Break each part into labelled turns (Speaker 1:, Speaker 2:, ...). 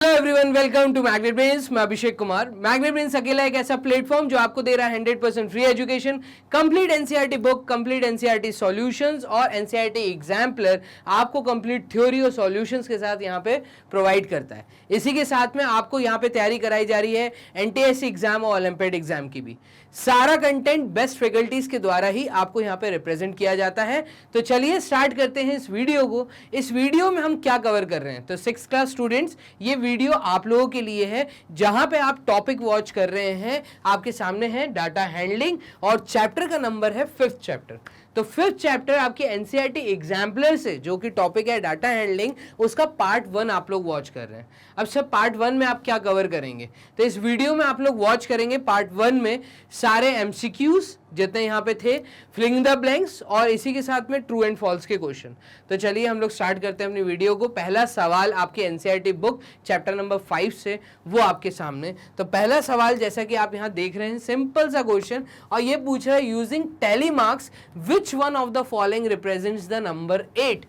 Speaker 1: Hello everyone, welcome to magnet brains. मैं Abhishek Kumar. Magnet brains अकेला एक ऐसा प्लेटफॉर्म जो आपको दे रहा है 100% free education, complete NCERT book, complete NCERT solutions और एनसीईआरटी एग्जाम्पलर आपको कंप्लीट थ्योरी और सॉल्यूशंस के साथ यहाँ पे प्रोवाइड करता है। इसी के साथ में आपको यहाँ पे तैयारी कराई जा रही है एनटीएससी एग्जाम और ओलंपियाड एग्जाम की भी। सारा कंटेंट बेस्ट फैकल्टीज के द्वारा ही आपको यहाँ पे रिप्रेजेंट किया जाता है। तो चलिए स्टार्ट करते हैं इस वीडियो को। इस वीडियो में हम क्या कवर कर रहे हैं, तो 6th क्लास स्टूडेंट्स, ये वीडियो आप लोगों के लिए है जहां पे आप टॉपिक वॉच कर रहे हैं। आपके सामने है डाटा हैंडलिंग और चैप्टर का नंबर है 5th चैप्टर। तो 5th चैप्टर आपके एनसीईआरटी एग्जाम्पलर से जो कि टॉपिक है डाटा हैंडलिंग, उसका पार्ट 1 आप लोग वॉच कर रहे हैं। अब सब पार्ट 1 में आप क्या कवर करेंगे, तो इस वीडियो में आप लोग वॉच करेंगे पार्ट 1 में सारे एमसीक्यूज जितने यहाँ पे थे, फिलिंग द ब्लैंक्स और इसी के साथ में ट्रू एंड फॉल्स के क्वेश्चन। तो चलिए हम लोग स्टार्ट करते हैं अपनी वीडियो को। पहला सवाल आपके एनसीईआरटी बुक चैप्टर नंबर 5 से, वो आपके सामने। तो पहला सवाल जैसा कि आप यहाँ देख रहे हैं, सिंपल सा क्वेश्चन, और ये पूछ रहा है using tally marks which one of the following represents the number 8।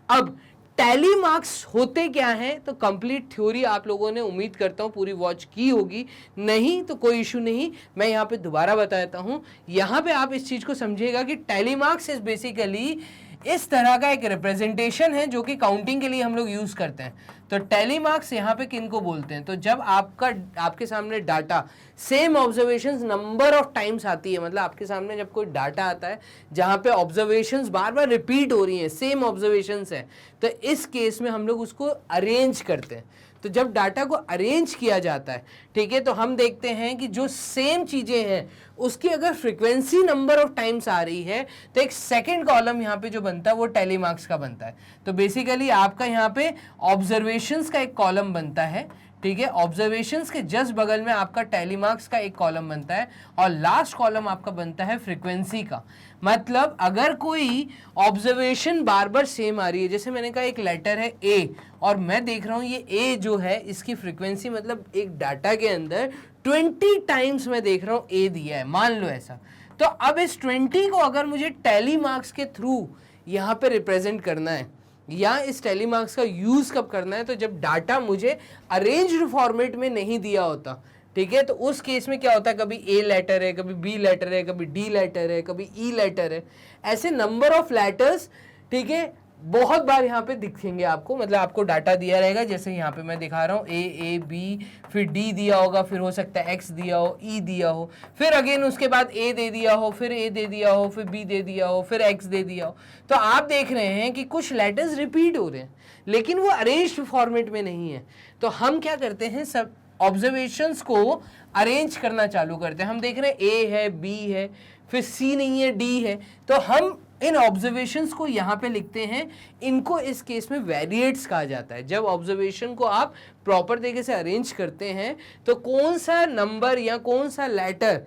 Speaker 1: अब टैली मार्क्स होते क्या हैं, तो कंप्लीट थ्योरी आप लोगों ने उम्मीद करता हूं पूरी वॉच की होगी। नहीं तो कोई इशू नहीं, मैं यहां पे दोबारा बता देता हूं। यहां पे आप इस चीज को समझिएगा कि टैली मार्क्स इज बेसिकली इस तरह का एक रिप्रेजेंटेशन है जो कि काउंटिंग के लिए हम लोग यूज करते हैं। तो टैली मार्क्स यहाँ पे किनको बोलते हैं, तो जब आपके सामने data same observations number of times आती है, मतलब आपके सामने जब कोई डाटा आता है जहाँ पे ऑब्जर्वेशंस बार बार रिपीट हो रही हैं, सेम ऑब्जर्वेशंस हैं, तो इस केस में हम लोग उसको अरेंज करते हैं। तो जब डाटा को अरेंज किया जाता है, ठीक है, तो हम देखते हैं कि जो सेम चीजें हैं उसकी अगर फ्रीक्वेंसी नंबर ऑफ टाइम्स आ रही है, तो एक सेकंड कॉलम यहाँ पे जो बनता है वो टैली मार्क्स का बनता है। तो बेसिकली आपका यहाँ पे ऑब्जर्वेशंस का एक कॉलम बनता है, ठीक है, ऑब्जर्वेशंस के जस्ट बगल में आपका टैली मार्क्स का एक कॉलम बनता है और लास्ट कॉलम आपका बनता है फ्रीक्वेंसी का। मतलब अगर कोई ऑब्जर्वेशन बार बार सेम आ रही है, जैसे मैंने कहा एक लेटर है ए और मैं देख रहा हूं ये ए जो है इसकी फ्रीक्वेंसी, मतलब एक डाटा के अंदर 20 टाइम्स मैं देख रहा हूं ए दिया है, मान लो ऐसा। तो अब इस 20 को अगर मुझे टैली मार्क्स के थ्रू यहाँ पे रिप्रेजेंट करना है या इस टैली मार्क्स का यूज कब करना है, तो जब डाटा मुझे अरेंज्ड फॉर्मेट में नहीं दिया होता, ठीक है, तो उस केस में क्या होता है, कभी ए लेटर है, कभी बी लेटर है, कभी डी लेटर है, कभी ई लेटर है, ऐसे नंबर ऑफ लेटर्स, ठीक है, बहुत बार यहाँ पे दिखेंगे आपको। मतलब आपको डाटा दिया रहेगा, जैसे यहाँ पे मैं दिखा रहा हूँ ए बी, फिर डी दिया होगा, फिर हो सकता है एक्स दिया हो, ई दिया हो, फिर अगेन उसके बाद ए दे दिया हो, फिर ए दे दिया हो, फिर बी दे दिया हो, फिर एक्स दे दिया हो। तो आप देख रहे हैं कि कुछ लेटर्स रिपीट हो रहे हैं लेकिन वो अरेंज्ड फॉर्मेट में नहीं है। तो हम क्या करते हैं, सब ऑब्जर्वेशंस को अरेंज करना चालू करते हैं। हम देख रहे हैं ए है, बी है, फिर सी नहीं है, डी है, तो हम इन ऑब्जर्वेशंस को यहाँ पे लिखते हैं। इनको इस केस में वेरिएट्स कहा जाता है। जब ऑब्जर्वेशन को आप प्रॉपर तरीके से अरेंज करते हैं तो कौन सा नंबर या कौन सा लेटर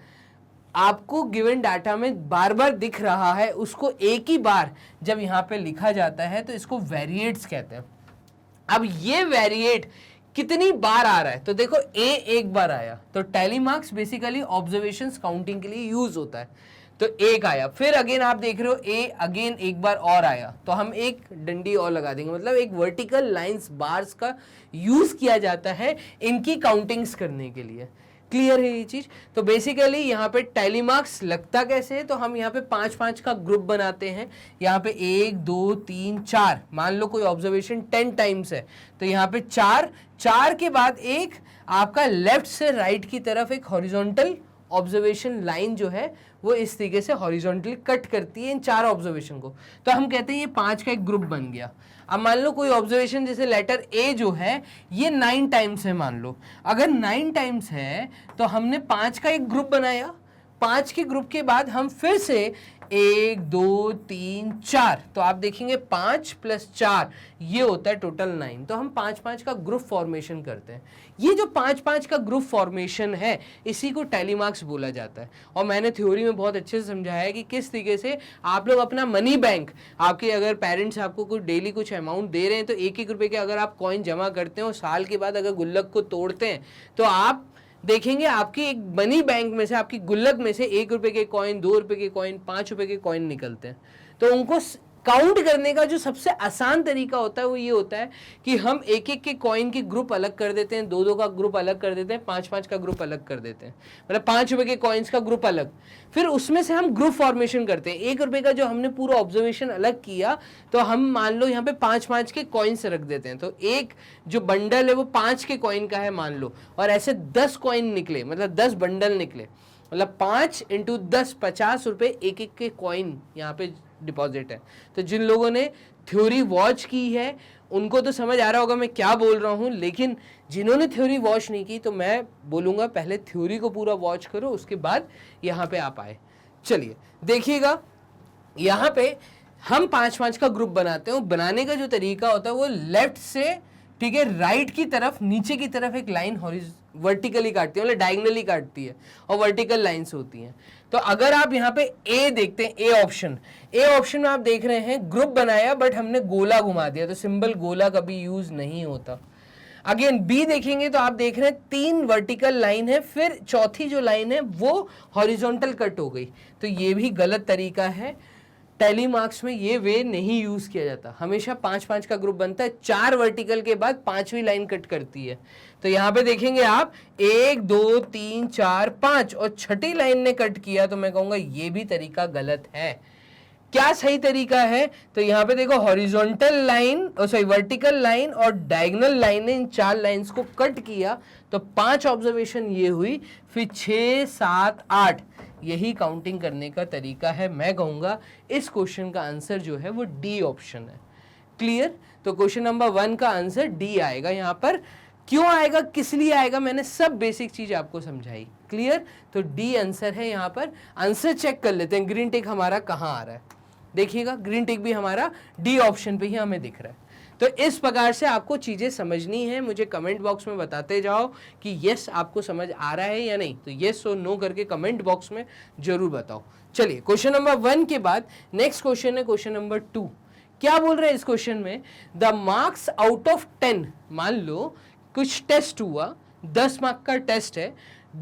Speaker 1: आपको गिवन डाटा में बार बार दिख रहा है, उसको एक ही बार जब यहाँ पे लिखा जाता है तो इसको वेरिएट्स कहते हैं। अब ये वेरिएट कितनी बार आ रहा है, तो देखो ए एक बार आया, तो tally marks basically observations counting के लिए यूज होता है। तो एक आया, फिर अगेन आप देख रहे हो ए अगेन एक बार और आया, तो हम एक डंडी और लगा देंगे। मतलब एक वर्टिकल लाइंस बार्स का यूज किया जाता है इनकी काउंटिंग्स करने के लिए। क्लियर है ये चीज। तो बेसिकली यहाँ पे टैली मार्क्स लगता कैसे है, तो हम यहाँ पे 5-5 का ग्रुप बनाते हैं। यहाँ पे 1 2 3 4, मान लो कोई ऑब्जर्वेशन 10 टाइम्स है तो यहाँ पे 4 के बाद एक आपका लेफ्ट से राइट की तरफ एक हॉरिजॉन्टल ऑब्जर्वेशन लाइन जो है वो इस तरीके से हॉरिजॉन्टली कट करती है इन 4 ऑब्जर्वेशन को। तो हम कहते हैं ये 5 का एक ग्रुप बन गया। अब मान लो कोई ऑब्जर्वेशन जैसे लेटर ए जो है ये 9 टाइम्स है, मान लो अगर 9 टाइम्स है तो हमने 5 का एक ग्रुप बनाया। 5 के ग्रुप के बाद हम फिर से 1 2 3 4, तो आप देखेंगे 5 + 4 ये होता है टोटल 9। तो हम 5-5 का ग्रुप फॉर्मेशन करते हैं। ये जो 5-5 का ग्रुप फॉर्मेशन है इसी को टैली मार्क्स बोला जाता है। और मैंने थ्योरी में बहुत अच्छे से समझाया है कि किस तरीके से आप लोग अपना मनी बैंक, आपके अगर पेरेंट्स आपको कुछ डेली कुछ अमाउंट दे रहे हैं तो 1-1 रुपए के अगर आप कॉइन जमा करते हैं और साल के बाद अगर गुल्लक को तोड़ते हैं तो आप देखेंगे आपके एक मनी बैंक में से, आपकी गुल्लक में से 1 रुपए के कॉइन, 2 रुपए के कॉइन, 5 रुपए के कॉइन निकलते हैं। तो उनको काउंट करने का जो सबसे आसान तरीका होता है वो ये होता है कि हम एक एक के कॉइन के ग्रुप अलग कर देते हैं, 2-2 का ग्रुप अलग कर देते हैं, 5-5 का ग्रुप अलग कर देते हैं, मतलब 5 रुपए के कॉइन्स का ग्रुप अलग, फिर उसमें से हम ग्रुप फॉर्मेशन करते हैं। 1 रुपए का जो हमने पूरा ऑब्जर्वेशन अलग किया तो हम मान लो यहाँ पे 5-5 के कॉइन्स रख देते हैं, तो एक जो बंडल है वो 5 के कॉइन का है मान लो, और ऐसे 10 कॉइन निकले, मतलब 10 बंडल निकले, मतलब 5 × 10 50 रुपए एक एक के कॉइन यहाँ पे डिपॉजिट है। तो जिन लोगों ने थ्योरी वॉच की है उनको तो समझ आ रहा होगा मैं क्या बोल रहा हूँ, लेकिन जिन्होंने थ्योरी वॉच नहीं की तो मैं बोलूँगा पहले थ्योरी को पूरा वॉच करो, उसके बाद यहाँ पे आप आए। चलिए देखिएगा, यहाँ पे हम 5-5 का ग्रुप बनाते हैं। बनाने का जो तरीका होता है वो लेफ्ट से, ठीक है, राइट की तरफ, नीचे की तरफ एक लाइन वर्टिकली काटती है, मतलब डायगनली काटती है, और वर्टिकल लाइंस होती हैं। तो अगर आप यहाँ पे ए देखते हैं, ए ऑप्शन में आप देख रहे हैं ग्रुप बनाया बट हमने गोला घुमा दिया, तो सिंबल गोला कभी यूज नहीं होता। अगेन बी देखेंगे तो आप देख रहे हैं 3 वर्टिकल लाइन है, फिर चौथी जो लाइन है वो हॉरिजॉन्टल कट हो गई, तो ये भी गलत तरीका है। टैली मार्क्स में ये वे नहीं यूज किया जाता, हमेशा 5-5 का ग्रुप बनता है, 4 वर्टिकल के बाद 5वीं लाइन कट करती है। तो यहाँ पे देखेंगे आप 1 2 3 4 5 और छठी लाइन ने कट किया, तो मैं कहूंगा ये भी तरीका गलत है। क्या सही तरीका है? तो यहाँ पे देखो हॉरिजॉन्टल लाइन, वर्टिकल लाइन और डायगोनल लाइन ने इन 4 लाइंस को कट किया, तो 5 ऑब्जर्वेशन ये हुई, फिर 6 7 8, यही काउंटिंग करने का तरीका है। मैं कहूंगा इस क्वेश्चन का आंसर जो है वो डी ऑप्शन है। क्लियर? तो क्वेश्चन नंबर 1 का आंसर डी आएगा। यहाँ पर क्यों आएगा, किस लिए आएगा, मैंने सब बेसिक चीज आपको समझाई। क्लियर? तो डी आंसर है। यहाँ पर आंसर चेक कर लेते हैं, ग्रीन टिक हमारा कहाँ आ रहा है। देखिएगा ग्रीन टिक भी हमारा डी ऑप्शन पे ही हमें दिख रहा है। तो इस प्रकार से आपको चीजें समझनी है। मुझे कमेंट बॉक्स में बताते जाओ कि यस आपको समझ आ रहा है या नहीं, तो यस और नो करके कमेंट बॉक्स में जरूर बताओ। चलिए क्वेश्चन नंबर 1 के बाद नेक्स्ट क्वेश्चन है क्वेश्चन नंबर 2। क्या बोल रहे हैं इस क्वेश्चन में, द मार्क्स आउट ऑफ 10, मान लो कुछ टेस्ट हुआ, 10 मार्क का टेस्ट है,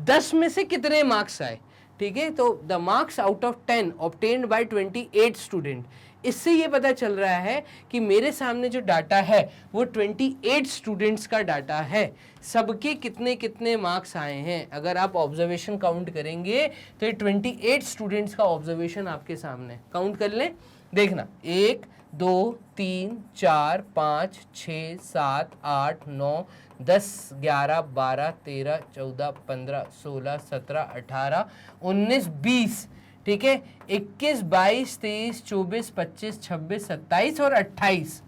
Speaker 1: 10 में से कितने मार्क्स आए, ठीक है, तो the marks out of 10 obtained by 28 student. इससे ये पता चल रहा है कि मेरे सामने जो डाटा है वो 28 स्टूडेंट्स का डाटा है, सबके कितने कितने मार्क्स आए हैं। अगर आप ऑब्जर्वेशन काउंट करेंगे तो ये 28 स्टूडेंट्स का ऑब्जर्वेशन आपके सामने, काउंट कर लें, देखना 1 2 3 4 5 6 7 8 9 10 11 12 13 14 15 16 17 18 19 20, ठीक है, 21 22 23 24 25 26 27 और 28,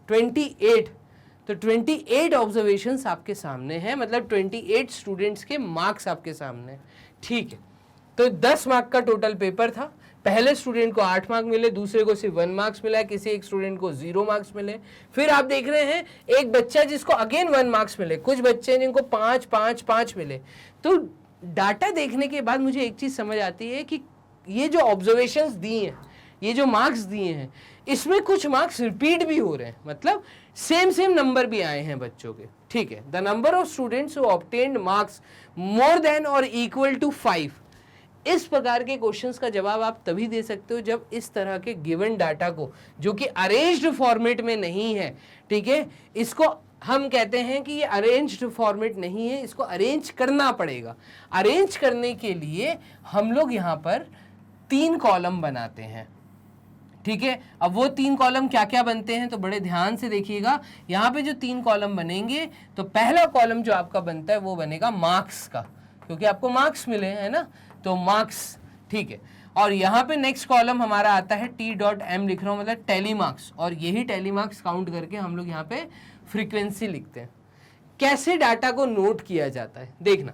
Speaker 1: 28। तो 28 ऑब्जर्वेशंस आपके सामने हैं, मतलब 28 स्टूडेंट्स के मार्क्स आपके सामने। ठीक है, तो 10 मार्क का टोटल पेपर था। पहले स्टूडेंट को 8 मार्क मिले, दूसरे को सिर्फ 1 मार्क्स मिला, किसी एक स्टूडेंट को 0 मार्क्स मिले। फिर आप देख रहे हैं एक बच्चा जिसको अगेन 1 मार्क्स मिले, कुछ बच्चे जिनको 5 5 5 मिले। तो डाटा देखने के बाद मुझे एक चीज समझ आती है कि ये जो ऑब्जर्वेशंस दिए हैं, ये जो मार्क्स दिए हैं, इसमें कुछ मार्क्स रिपीट भी हो रहे हैं, मतलब सेम नंबर भी आए हैं बच्चों के। ठीक है, the number of students who obtained marks more than और इक्वल टू 5। इस प्रकार के क्वेश्चंस का जवाब आप तभी दे सकते हो जब इस तरह के गिवन डाटा को, जो कि अरेंज्ड फॉर्मेट में नहीं है, ठीक है, इसको हम कहते हैं कि ये अरेंज्ड फॉर्मेट नहीं है, इसको अरेंज करना पड़ेगा। अरेंज करने के लिए हम लोग यहाँ पर 3 कॉलम बनाते हैं, ठीक है। अब वो 3 कॉलम क्या क्या बनते हैं तो बड़े ध्यान से देखिएगा। यहाँ पे जो 3 कॉलम बनेंगे, तो पहला कॉलम जो आपका बनता है वो बनेगा मार्क्स का, क्योंकि आपको मार्क्स मिले हैं ना, तो मार्क्स, ठीक है। और यहाँ पे नेक्स्ट कॉलम हमारा आता है T.M लिख रहा हूँ, मतलब टैली मार्क्स, और यही टैली मार्क्स काउंट करके हम लोग यहाँ पे फ्रीक्वेंसी लिखते हैं। कैसे डाटा को नोट किया जाता है देखना,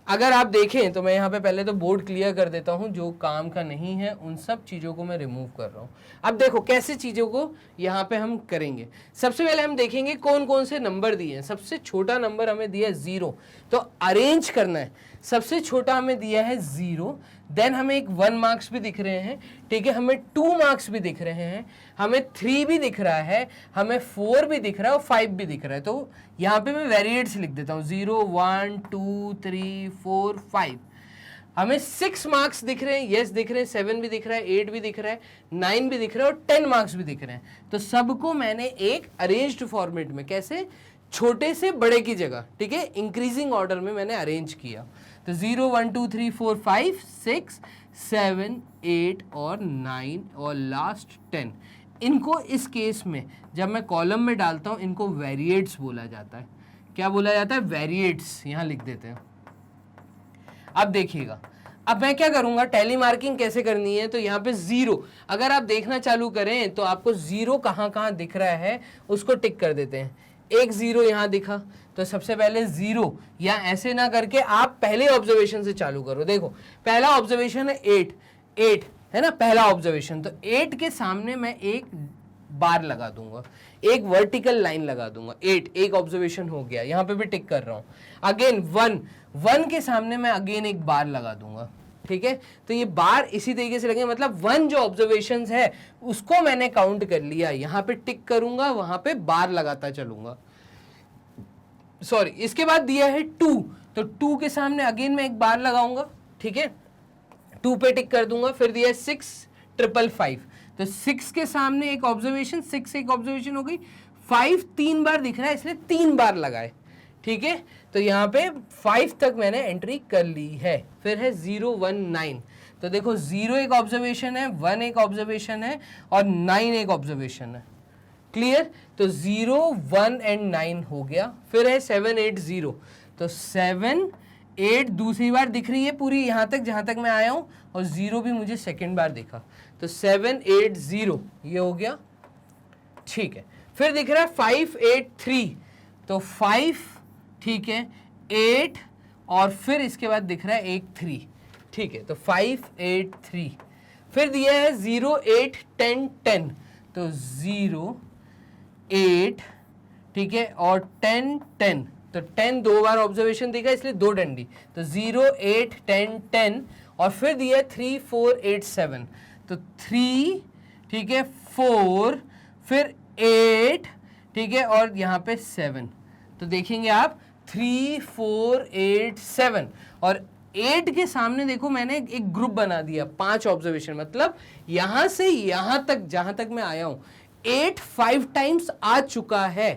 Speaker 1: अगर आप देखें तो मैं यहाँ पे पहले तो बोर्ड क्लियर कर देता हूँ, जो काम का नहीं है उन सब चीज़ों को मैं रिमूव कर रहा हूँ। अब देखो कैसे चीज़ों को यहाँ पे हम करेंगे। सबसे पहले हम देखेंगे कौन कौन से नंबर दिए हैं। सबसे छोटा नंबर हमें दिया है 0, तो अरेंज करना है। सबसे छोटा हमें दिया है 0, देन हमें एक 1 मार्क्स भी दिख रहे हैं, ठीक है, हमें 2 मार्क्स भी दिख रहे हैं, हमें 3 भी दिख रहा है, हमें 4 भी दिख रहा है और 5 भी दिख रहा है। तो यहाँ पे मैं वेरिएट्स लिख देता हूँ, 0 1 2 3 4 5। हमें 6 मार्क्स दिख रहे हैं, यस दिख रहे हैं, 7 भी दिख रहा है, 8 भी दिख रहा है, 9 भी दिख रहा है और 10 मार्क्स भी दिख रहे हैं। तो सबको मैंने एक अरेंज्ड फॉर्मेट में, कैसे, छोटे से बड़े की जगह, ठीक है, इंक्रीजिंग ऑर्डर में मैंने अरेंज किया। तो 0 1 2 3 4 5 6 7 8 और 9 और लास्ट 10, इनको इस केस में जब मैं कॉलम में डालता हूं इनको वेरिएट्स बोला जाता है। क्या बोला जाता है? वेरिएट्स। यहां लिख देते हैं। अब देखिएगा, अब मैं क्या करूंगा, टैली मार्किंग कैसे करनी है, तो यहाँ पे 0, अगर आप देखना चालू करें तो आपको 0 कहाँ कहाँ दिख रहा है उसको टिक कर देते हैं। एक 0 यहाँ दिखा तो सबसे पहले 0, या ऐसे ना करके आप पहले ऑब्जर्वेशन से चालू करो। देखो पहला ऑब्जर्वेशन है 8 है ना, पहला ऑब्जर्वेशन। तो 8 के सामने मैं एक बार लगा दूंगा, एक वर्टिकल लाइन लगा दूंगा। 8 एक ऑब्जर्वेशन हो गया, यहाँ पे भी टिक कर रहा हूँ। अगेन 1 के सामने मैं अगेन एक बार लगा दूंगा, ठीक है। तो ये बार इसी तरीके से लगे, मतलब 1 जो ऑब्जर्वेशंस है उसको मैंने काउंट कर लिया, यहाँ पे टिक करूंगा, वहां पे बार लगाता चलूंगा। सॉरी, इसके बाद दिया है 2, तो 2 के सामने अगेन मैं एक बार लगाऊंगा, ठीक है, 2 पे टिक कर दूंगा। फिर दिया है 6 555, तो 6 के सामने एक ऑब्जर्वेशन, 6 एक ऑब्जर्वेशन हो गई। 5 3 बार दिख रहा है इसलिए 3 बार लगाए, ठीक है। तो यहाँ पे 5 तक मैंने एंट्री कर ली है। फिर है 0 1 9, तो देखो 0 एक ऑब्जर्वेशन है, 1 एक ऑब्जर्वेशन है और 9 एक ऑब्जर्वेशन है। क्लियर? तो 0 1 एंड 9 हो गया। फिर है 7 8 0, तो 7 8 दूसरी बार दिख रही है पूरी यहाँ तक जहाँ तक मैं आया हूँ, और 0 भी मुझे सेकेंड बार दिखा, तो 7 8 0 ये हो गया, ठीक है। फिर दिख रहा है 5 8 3, तो 5, ठीक है, 8 और फिर इसके बाद दिख रहा है एक 3, ठीक है, तो 5 8 3। फिर दिया है 0 8 10 10, तो 0 8, ठीक है, और 10 10, तो 10 दो बार ऑब्जर्वेशन दिखा इसलिए 2 डंडी, तो 0 8 10 10। और फिर दिया 3 4 8 7, तो 3, ठीक है, 4, फिर 8, ठीक है, और यहाँ पे 7। तो देखेंगे आप 3 4 8 7, और 8 के सामने देखो मैंने एक ग्रुप बना दिया, 5 ऑब्जर्वेशन, मतलब यहां से यहां तक जहां तक मैं आया हूं 8 5 टाइम्स आ चुका है,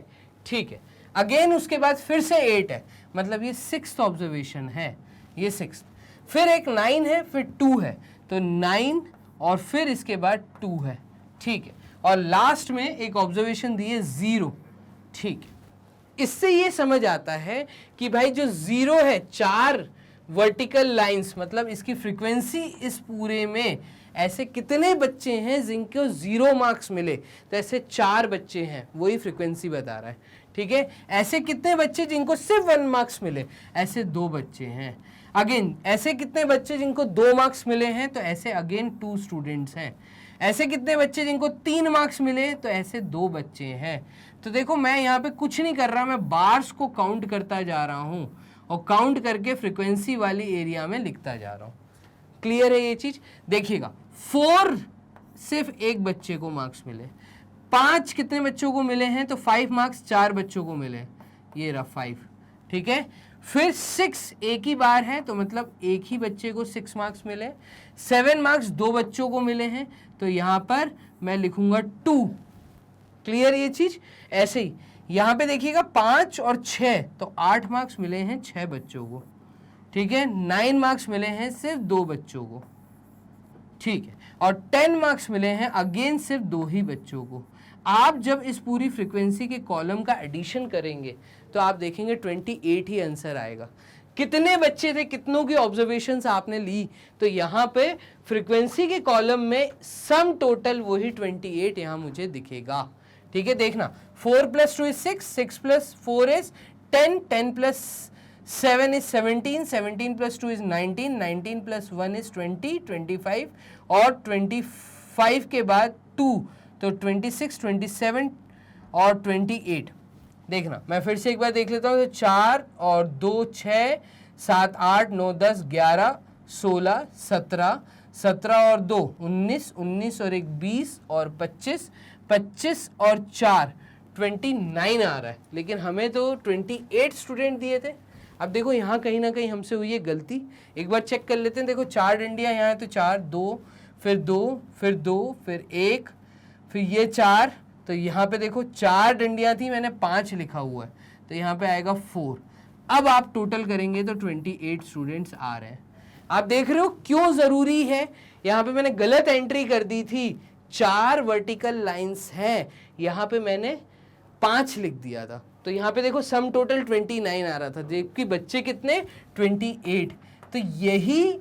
Speaker 1: ठीक है। अगेन उसके बाद फिर से 8 है, मतलब ये 6th ऑब्जर्वेशन है, ये 6th। फिर एक 9 है, फिर 2 है, तो 9 और फिर इसके बाद 2 है, ठीक है, और लास्ट में एक ऑब्जर्वेशन दी है 0, ठीक है। इससे ये समझ आता है कि भाई जो 0 है, 4 वर्टिकल लाइंस, मतलब इसकी फ्रीक्वेंसी इस पूरे में ऐसे कितने बच्चे हैं जिनको 0 मार्क्स मिले, तो ऐसे 4 बच्चे हैं, वही फ्रीक्वेंसी बता रहा है, ठीक है। ऐसे कितने बच्चे जिनको सिर्फ 1 मार्क्स मिले, ऐसे 2 बच्चे हैं। अगेन ऐसे कितने बच्चे जिनको 2 मार्क्स मिले हैं, तो ऐसे अगेन 2 स्टूडेंट्स हैं। ऐसे कितने बच्चे जिनको 3 मार्क्स मिले, तो ऐसे 2 बच्चे हैं। तो देखो मैं यहाँ पे कुछ नहीं कर रहा, मैं बार्स को काउंट करता जा रहा हूँ और काउंट करके फ्रीक्वेंसी वाली एरिया में लिखता जा रहा हूँ। क्लियर है ये चीज? देखिएगा 4 सिर्फ एक बच्चे को मार्क्स मिले, 5 कितने बच्चों को मिले हैं, तो 5 मार्क्स 4 बच्चों को मिले, ये रहा 5, ठीक है। फिर 6 एक ही बार है, तो मतलब एक ही बच्चे को 6 मार्क्स मिले। 7 मार्क्स 2 बच्चों को मिले हैं, तो यहाँ पर मैं लिखूंगा 2। क्लियर ये चीज? ऐसे ही यहाँ पे देखिएगा 5 और 6, तो 8 मार्क्स मिले हैं 6 बच्चों को, ठीक है। 9 मार्क्स मिले हैं सिर्फ 2 बच्चों को, ठीक है, और 10 मार्क्स मिले हैं अगेन सिर्फ 2 ही बच्चों को। आप जब इस पूरी फ्रीक्वेंसी के कॉलम का एडिशन करेंगे तो आप देखेंगे 28 ही आंसर आएगा। कितने बच्चे थे, कितनों की ऑब्जर्वेशंस आपने ली, तो यहाँ पे फ्रीक्वेंसी के कॉलम में सम टोटल वही 28 यहाँ मुझे दिखेगा, ठीक है। देखना 4 + 2 = 6, 6 + 4 = 10, 10 + 7 is 17, 17 + 2 is 19, 19 + 1 is 20, 25 और 25 के बाद 2, तो 26, 27 और 28। देखना मैं फिर से एक बार देख लेता हूँ, तो 4 और 2 6, 7 8 9 10 11 16 17, 17 और 2 19, 19 और 1 20 और 25, 25 और 4 29 आ रहा है, लेकिन हमें तो 28 स्टूडेंट दिए थे। अब देखो यहाँ कहीं ना कहीं हमसे हुई है गलती, एक बार चेक कर लेते हैं। देखो 4 डंडियाँ यहाँ है तो 4, 2, फिर 2, फिर 2, फिर 1, फिर ये 4, तो यहाँ पे देखो 4 डंडियाँ थी, मैंने 5 लिखा हुआ है, तो यहाँ पे आएगा 4। अब आप टोटल करेंगे तो 28 स्टूडेंट्स आ रहे हैं। आप देख रहे हो क्यों ज़रूरी है, यहाँ पे मैंने गलत एंट्री कर दी थी, 4 वर्टिकल लाइंस हैं, यहाँ पे मैंने 5 लिख दिया था, तो यहाँ पे देखो सम टोटल 29 आ रहा था, जबकि बच्चे कितने 28। तो यही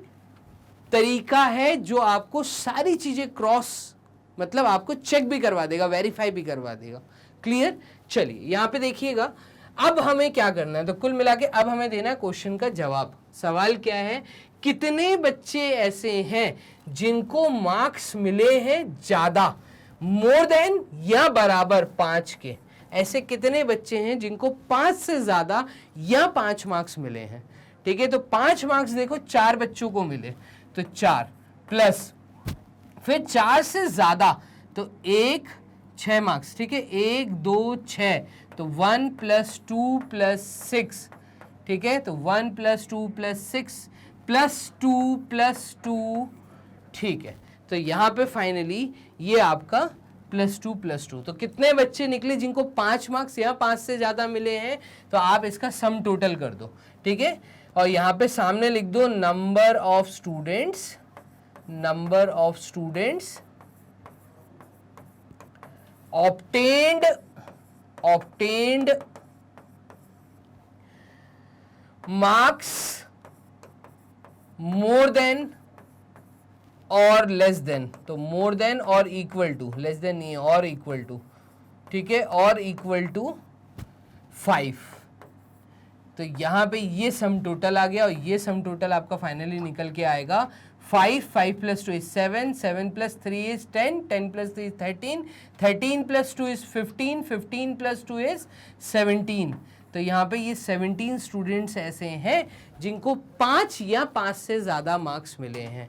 Speaker 1: तरीका है जो आपको सारी चीज़ें क्रॉस मतलब आपको चेक भी करवा देगा, वेरीफाई भी करवा देगा। क्लियर? चलिए यहाँ पे देखिएगा, अब हमें क्या करना है, तो कुल मिला के अब हमें देना है क्वेश्चन का जवाब। सवाल क्या है, कितने बच्चे ऐसे हैं जिनको मार्क्स मिले हैं ज्यादा, मोर देन या बराबर 5 के? ऐसे कितने बच्चे हैं जिनको 5 से ज्यादा या 5 मार्क्स मिले हैं? ठीक है, तो 5 मार्क्स देखो 4 बच्चों को मिले, तो 4 प्लस फिर 4 से ज्यादा तो 1, 6 मार्क्स। ठीक है, 1, 2, 6, तो 1 + 2 + 6। ठीक है, तो 1 + 2 + 6 + 2 + 2। ठीक है, तो यहाँ पे फाइनली ये आपका +2 + 2, तो कितने बच्चे निकले जिनको 5 मार्क्स या 5 से ज़्यादा मिले हैं? तो आप इसका सम टोटल कर दो। ठीक है, और यहाँ पे सामने लिख दो number of students obtained marks more than और लेस देन, तो मोर देन और इक्वल टू, लेस देन नहीं है, और इक्वल टू। ठीक है, और इक्वल टू 5। तो यहाँ पे ये सम टोटल आ गया, और ये सम टोटल आपका फाइनली निकल के आएगा 5, 5 + 2 is 7, 7 + 3 is 10, 10 + 3 is 13, 13 + 2 is 15, 15 + 2 is 17। तो यहाँ पे ये 17 स्टूडेंट्स ऐसे हैं जिनको 5 या 5 से ज़्यादा मार्क्स मिले हैं।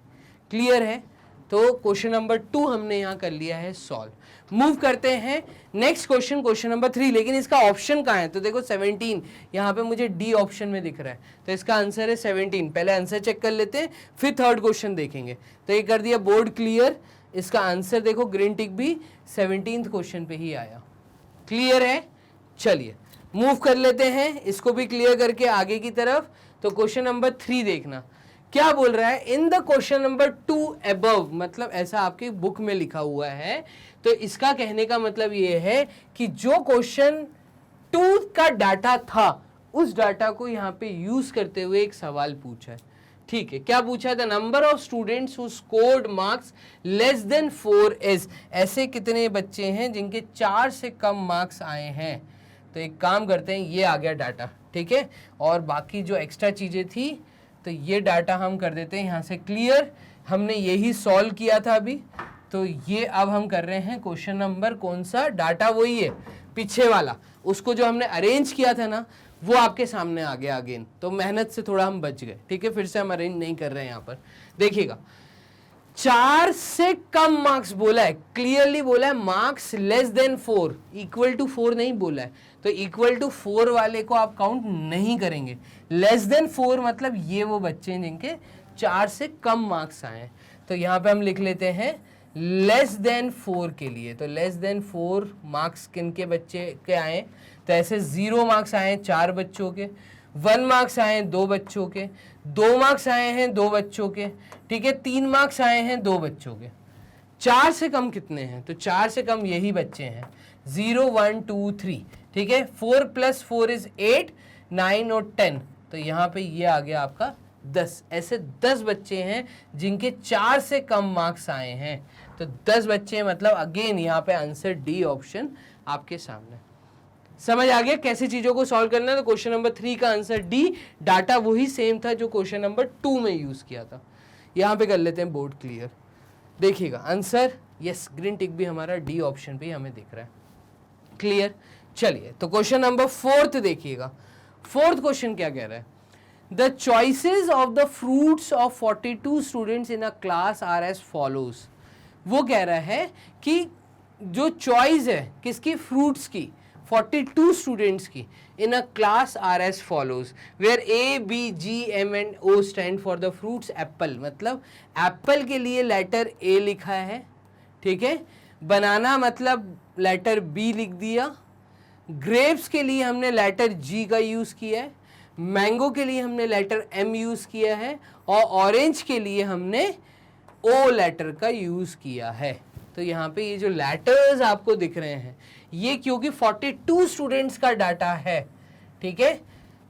Speaker 1: क्लियर है? तो क्वेश्चन नंबर 2 हमने यहाँ कर लिया है सॉल्व। मूव करते हैं नेक्स्ट क्वेश्चन, क्वेश्चन नंबर 3। लेकिन इसका ऑप्शन कहाँ है? तो देखो 17 यहाँ पे मुझे डी ऑप्शन में दिख रहा है, तो इसका आंसर है 17। पहले आंसर चेक कर लेते हैं, फिर थर्ड क्वेश्चन देखेंगे। तो ये कर दिया बोर्ड क्लियर, इसका आंसर देखो ग्रीन टिक भी 17th क्वेश्चन पे ही आया। क्लियर है? चलिए मूव कर लेते हैं, इसको भी क्लियर करके आगे की तरफ। तो क्वेश्चन नंबर 3 देखना क्या बोल रहा है, in the question number 2 above, मतलब ऐसा आपके बुक में लिखा हुआ है। तो इसका कहने का मतलब ये है कि जो क्वेश्चन 2 का डाटा था उस डाटा को यहाँ पे यूज करते हुए एक सवाल पूछा है। ठीक है, क्या पूछा था? Number of students who scored marks less than 4 is, ऐसे कितने बच्चे हैं जिनके 4 से कम मार्क्स आए हैं? तो एक काम करते हैं, ये आ गया डाटा। ठीक है, और बाकी जो एक्स्ट्रा चीजें थी तो ये डाटा हम कर देते हैं यहाँ से क्लियर। हमने यही सॉल्व किया था अभी, तो ये अब हम कर रहे हैं क्वेश्चन नंबर कौन सा, डाटा वही है पीछे वाला, उसको जो हमने अरेंज किया था ना वो आपके सामने आ गया अगेन। तो मेहनत से थोड़ा हम बच गए। ठीक है, फिर से हम अरेंज नहीं कर रहे हैं यहाँ पर। देखिएगा 4 से कम मार्क्स बोला है, क्लियरली बोला है, marks less than 4, equal to 4 नहीं बोला है। तो इक्वल टू 4 वाले को आप काउंट नहीं करेंगे। लेस देन 4 मतलब ये वो बच्चे हैं जिनके 4 से कम मार्क्स आए हैं। तो यहाँ पे हम लिख लेते हैं लेस देन 4 के लिए। तो लेस देन 4 मार्क्स किन के बच्चे के आए? तो ऐसे 0 मार्क्स आए 4 बच्चों के, 1 मार्क्स आए हैं 2 बच्चों के, 2 मार्क्स आए हैं 2 बच्चों के। ठीक है, 3 मार्क्स आए हैं 2 बच्चों के। 4 से कम कितने हैं? तो 4 से कम यही बच्चे हैं, 0, 1, 2, 3। ठीक है, 4 + 4 is 8, 9 और 10। तो यहाँ पे ये आ गया आपका 10। ऐसे 10 बच्चे हैं जिनके 4 से कम मार्क्स आए हैं। तो 10 बच्चे मतलब अगेन यहाँ पे आंसर डी ऑप्शन आपके सामने। समझ आ गया कैसे चीजों को सॉल्व करना है? तो क्वेश्चन नंबर 3 का आंसर डी, डाटा वही सेम था जो क्वेश्चन नंबर 2 में यूज किया था। यहाँ पे कर लेते हैं बोर्ड क्लियर। देखिएगा आंसर, यस ग्रीन टिक भी हमारा डी ऑप्शन पे हमें दिख रहा है। क्लियर? चलिए तो क्वेश्चन नंबर 4 देखिएगा। 4th क्वेश्चन क्या कह रहा है? The choices of the fruits of 42 students in a class are as follows. वो कह रहा है कि जो चॉइस है किसकी? फ्रूट्स की। 42 स्टूडेंट्स की in a class are as follows where A B G M and O stand for the fruits apple, मतलब एप्पल के लिए लेटर ए लिखा है, ठीक है, बनाना मतलब लेटर बी लिख दिया, ग्रेप्स के लिए हमने लेटर जी का यूज किया है, मैंगो के लिए हमने लेटर एम यूज किया है और ऑरेंज के लिए हमने ओ लेटर का यूज किया है। तो यहाँ पे ये जो लेटर्स आपको दिख रहे हैं ये क्योंकि 42 स्टूडेंट्स का डाटा है, ठीक है,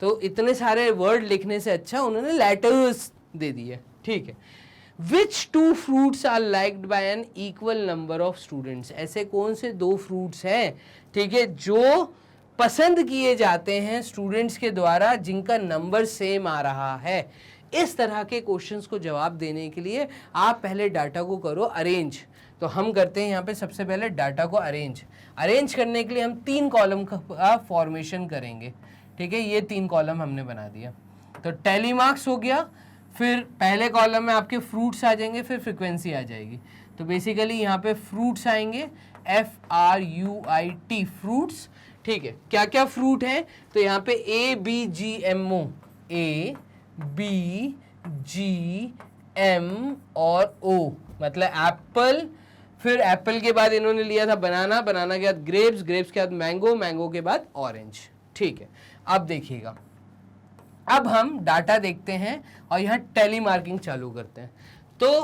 Speaker 1: तो इतने सारे वर्ड लिखने से अच्छा उन्होंने लेटर्स दे दिए, ठीक है। Which two fruits are liked by an equal number of students, ऐसे कौन से दो फ्रूट्स हैं, ठीक है, जो पसंद किए जाते हैं स्टूडेंट्स के द्वारा जिनका नंबर सेम आ रहा है। इस तरह के क्वेश्चंस को जवाब देने के लिए आप पहले डाटा को करो अरेंज। तो हम करते हैं यहाँ पे सबसे पहले डाटा को अरेंज करने के लिए हम 3 कॉलम का फॉर्मेशन करेंगे, ठीक है, ये 3 कॉलम हमने बना दिया। तो टैली मार्क्स हो गया, फिर पहले कॉलम में आपके फ्रूट्स आ जाएंगे, फिर फ्रीक्वेंसी आ जाएगी। तो बेसिकली यहाँ पे फ्रूट्स आएंगे FRUIT फ्रूट्स, ठीक है। क्या क्या फ्रूट है, तो यहाँ पे ABGMO, A B G M और O, मतलब एप्पल, फिर एप्पल के बाद इन्होंने लिया था बनाना, बनाना के बाद ग्रेप्स, ग्रेप्स के बाद मैंगो, मैंगो के बाद ऑरेंज, ठीक है। अब देखिएगा, अब हम डाटा देखते हैं और यहाँ टैली मार्किंग चालू करते हैं। तो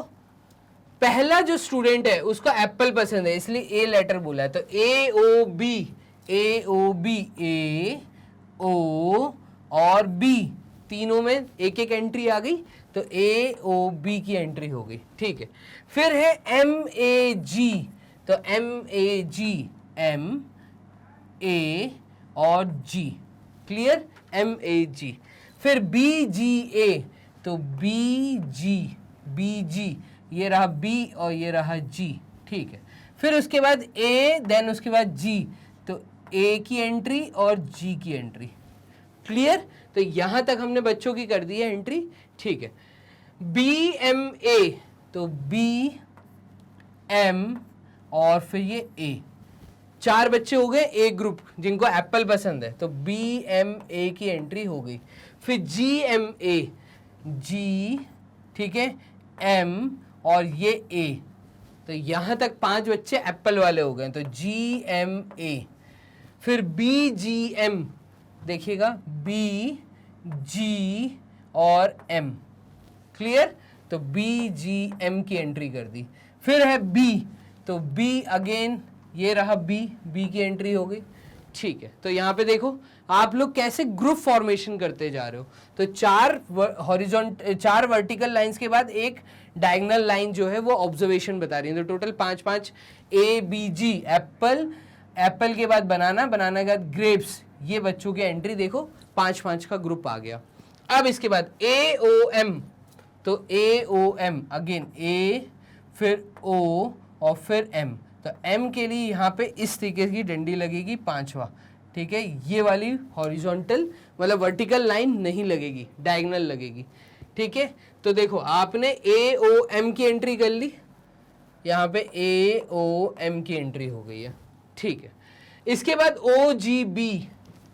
Speaker 1: पहला जो स्टूडेंट है उसको एप्पल पसंद है इसलिए ए लेटर बोला है, तो AOB A O और B तीनों में एक एक एंट्री आ गई, तो AOB की एंट्री हो गई, ठीक है। फिर है MAG, तो MAG M A और G, क्लियर, MAG। फिर BGA, तो BG ये रहा B और ये रहा G, ठीक है। फिर उसके बाद A, देन उसके बाद G, तो A की एंट्री और G की एंट्री, क्लियर। तो यहां तक हमने बच्चों की कर दी है एंट्री, ठीक है। BMA, तो B M और फिर ये A, 4 बच्चे हो गए ए ग्रुप जिनको एप्पल पसंद है, तो BMA की एंट्री हो गई। फिर GMA, G, ठीक है, M और ये A, तो यहां तक 5 बच्चे एप्पल वाले हो गए, तो GMA। फिर BGM, देखिएगा B G और M, क्लियर, तो BGM की एंट्री कर दी। फिर है B, तो B अगेन ये रहा B की एंट्री हो गई, ठीक है। तो यहाँ पे देखो आप लोग कैसे ग्रुप फॉर्मेशन करते जा रहे हो, तो 4 वर्टिकल लाइंस के बाद एक डायगोनल लाइन जो है वो ऑब्जर्वेशन बता रही है, तो टोटल 5 ABG एप्पल, एप्पल के बाद बनाना, बनाना के बाद ग्रेप्स, ये बच्चों की एंट्री देखो 5 का ग्रुप आ गया। अब इसके बाद AOM, तो AOM अगेन A फिर O और फिर M, तो M के लिए यहाँ पे इस तरीके की डंडी लगेगी 5वां, ठीक है, ये वाली हॉरिजॉन्टल मतलब वर्टिकल लाइन नहीं लगेगी, डायगोनल लगेगी, ठीक है। तो देखो आपने AOM की एंट्री कर ली, यहाँ पे AOM की एंट्री हो गई है, ठीक है। इसके बाद OGB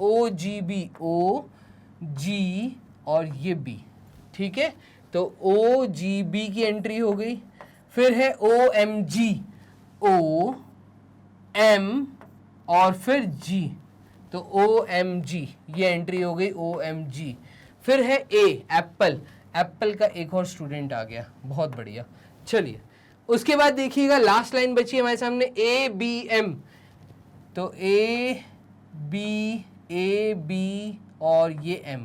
Speaker 1: OG और ये B, ठीक है, तो OGB की एंट्री हो गई। फिर है OMG, O M और फिर G, तो OMG ये एंट्री हो गई OMG। फिर है A एप्पल, एप्पल का एक और स्टूडेंट आ गया, बहुत बढ़िया। चलिए उसके बाद देखिएगा लास्ट लाइन बची है हमारे सामने ABM, तो A B और ये M,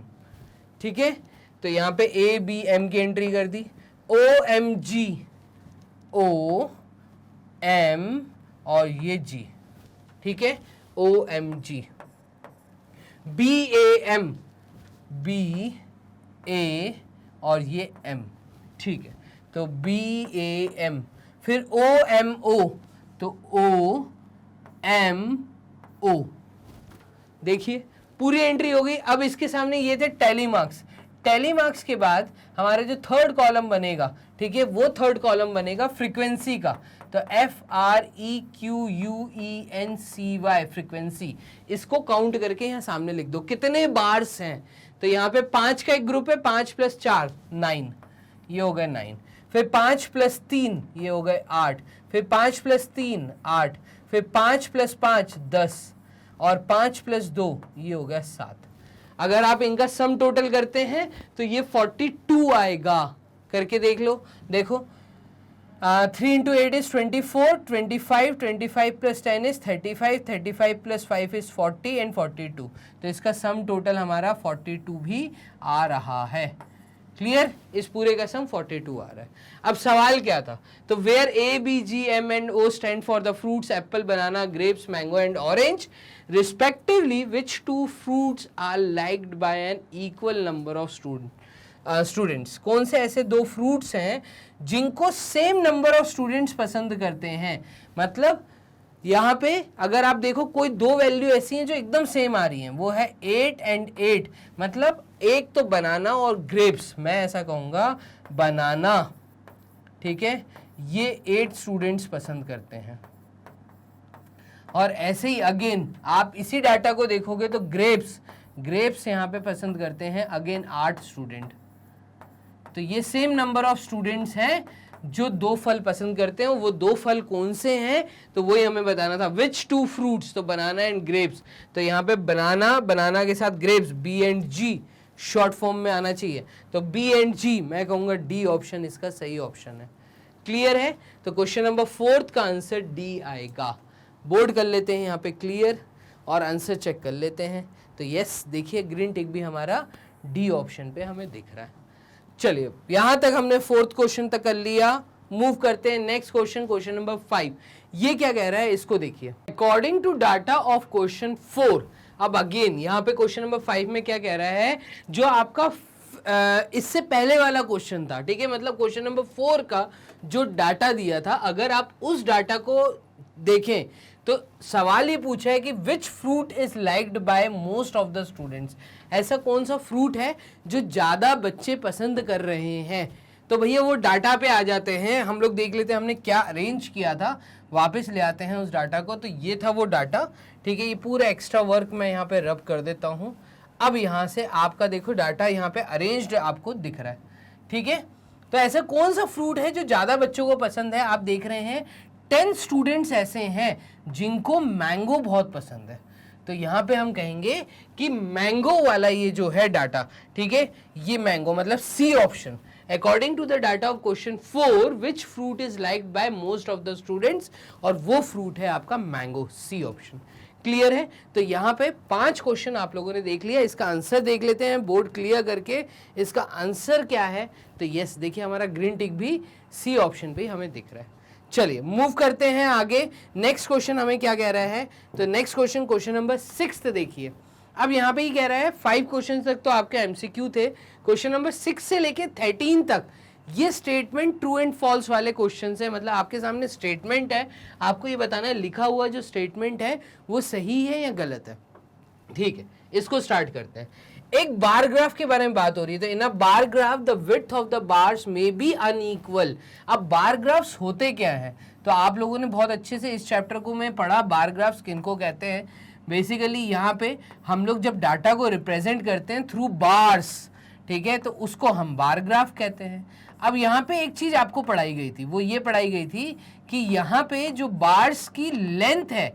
Speaker 1: ठीक है, तो यहाँ पे ABM की एंट्री कर दी। OMG O M और ये G, ठीक है, OMG। BAM B A और ये M, ठीक है, तो BAM। फिर OMO, तो OMO, देखिए पूरी एंट्री हो गई। अब इसके सामने ये थे टैली मार्क्स, टैली मार्क्स के बाद हमारे जो थर्ड कॉलम बनेगा, ठीक है, वो थर्ड कॉलम बनेगा फ्रीक्वेंसी का। तो FREQUENCY फ्रीक्वेंसी, इसको काउंट करके यहाँ सामने लिख दो कितने बार्स हैं। तो यहाँ पे 5 का एक ग्रुप है, 5 + 4 9, ये हो गए 9, फिर 5 + 3 ये हो गए 8, फिर 5 + 3 8, फिर 5 + 5 10 और 5 + 2 ये हो गया 7। अगर आप इनका सम टोटल करते हैं तो ये 42 आएगा। करके देख लो, देखो 3 × 8 is 24, 25, 25 + 10 is 35, 35 + 5 is 40 and 42। तो इसका सम टोटल हमारा 42 भी आ रहा है। क्लियर, इस पूरे का सम 42 आ रहा है। अब सवाल क्या था, तो where A, B, G, M and O stand for the fruits apple, banana, grapes, mango and orange respectively, which 2 fruits are liked by an equal number of students. कौन से ऐसे 2 फ्रूट्स हैं जिनको सेम नंबर ऑफ स्टूडेंट्स पसंद करते हैं। मतलब यहाँ पे अगर आप देखो कोई 2 वैल्यू ऐसी हैं जो एकदम सेम आ रही हैं, वो है 8 and 8, मतलब एक तो बनाना और ग्रेप्स, मैं ऐसा कहूँगा बनाना, ठीक है, ये 8 स्टूडेंट्स पसंद करते हैं। और ऐसे ही अगेन आप इसी डाटा को देखोगे तो ग्रेप्स यहाँ पे पसंद करते हैं अगेन 8 स्टूडेंट। तो ये सेम नंबर ऑफ स्टूडेंट्स हैं जो 2 फल पसंद करते हैं। वो 2 फल कौन से हैं, तो वही हमें बताना था। विच 2 फ्रूट्स, तो बनाना एंड ग्रेप्स। तो यहाँ पे बनाना के साथ grapes, B and G short form में आना चाहिए। तो B and G, मैं कहूँगा D ऑप्शन इसका सही ऑप्शन है। क्लियर है, तो क्वेश्चन नंबर 4 का आंसर D आएगा। बोर्ड कर लेते हैं यहाँ पे क्लियर और आंसर चेक कर लेते हैं। तो यस, देखिए ग्रीन टिक भी हमारा D ऑप्शन पे हमें दिख रहा है। चलिए यहां तक हमने 4th क्वेश्चन तक कर लिया। मूव करते हैं नेक्स्ट क्वेश्चन, क्वेश्चन नंबर 5। ये क्या कह रहा है, इसको देखिए। According to data of question 4, अब अगेन यहाँ पे क्वेश्चन नंबर 5 में क्या कह रहा है, जो आपका इससे पहले वाला क्वेश्चन था, ठीक है, मतलब क्वेश्चन नंबर 4 का जो डाटा दिया था, अगर आप उस डाटा को देखें तो सवाल ये पूछा है कि विच fruit is liked by most of the students. ऐसा कौन सा फ्रूट है जो ज़्यादा बच्चे पसंद कर रहे हैं। तो भैया वो डाटा पे आ जाते हैं, हम लोग देख लेते हैं हमने क्या अरेंज किया था, वापस ले आते हैं उस डाटा को। तो ये था वो डाटा, ठीक है, ये पूरा एक्स्ट्रा वर्क मैं यहाँ पे रब कर देता हूँ। अब यहाँ से आपका देखो डाटा यहाँ पे अरेंज्ड आपको दिख रहा है, ठीक है। तो ऐसा कौन सा फ्रूट है जो ज़्यादा बच्चों को पसंद है। आप देख रहे हैं 10 स्टूडेंट्स ऐसे हैं जिनको मैंगो बहुत पसंद है। तो यहाँ पे हम कहेंगे कि मैंगो वाला ये जो है डाटा, ठीक है, ये मैंगो मतलब C option. According to the data of question 4, which fruit is liked by most of the students, और वो फ्रूट है आपका मैंगो, सी ऑप्शन। क्लियर है, तो यहाँ पे 5 क्वेश्चन आप लोगों ने देख लिया। इसका आंसर देख लेते हैं बोर्ड क्लियर करके, इसका आंसर क्या है। तो यस, देखिए हमारा ग्रीन टिक भी सी ऑप्शन पे हमें दिख रहा है। चलिए मूव करते हैं आगे। नेक्स्ट क्वेश्चन हमें क्या कह रहा है, तो नेक्स्ट क्वेश्चन, क्वेश्चन नंबर 6 देखिए। अब यहाँ पे ही कह रहा है 5 क्वेश्चन तक तो आपके एमसीक्यू थे, क्वेश्चन नंबर 6 से लेके 13 तक ये स्टेटमेंट ट्रू एंड फॉल्स वाले क्वेश्चन है। मतलब आपके सामने स्टेटमेंट है, आपको ये बताना है लिखा हुआ जो स्टेटमेंट है वो सही है या गलत है। ठीक है, इसको स्टार्ट करते हैं। एक बार ग्राफ के बारे में बात हो रही है। तो in a bar graph the width of the bars may be unequal. अब बार ग्राफ्स होते क्या है, तो आप लोगों ने बहुत अच्छे से इस चैप्टर को में पढ़ा, बार ग्राफ्स किनको कहते हैं। बेसिकली यहाँ पे हम लोग जब डाटा को रिप्रेजेंट करते हैं थ्रू बार्स, ठीक है, तो उसको हम बार ग्राफ कहते हैं। अब यहाँ पे एक चीज आपको पढ़ाई गई थी, वो ये पढ़ाई गई थी कि यहाँ पे जो बार्स की लेंथ है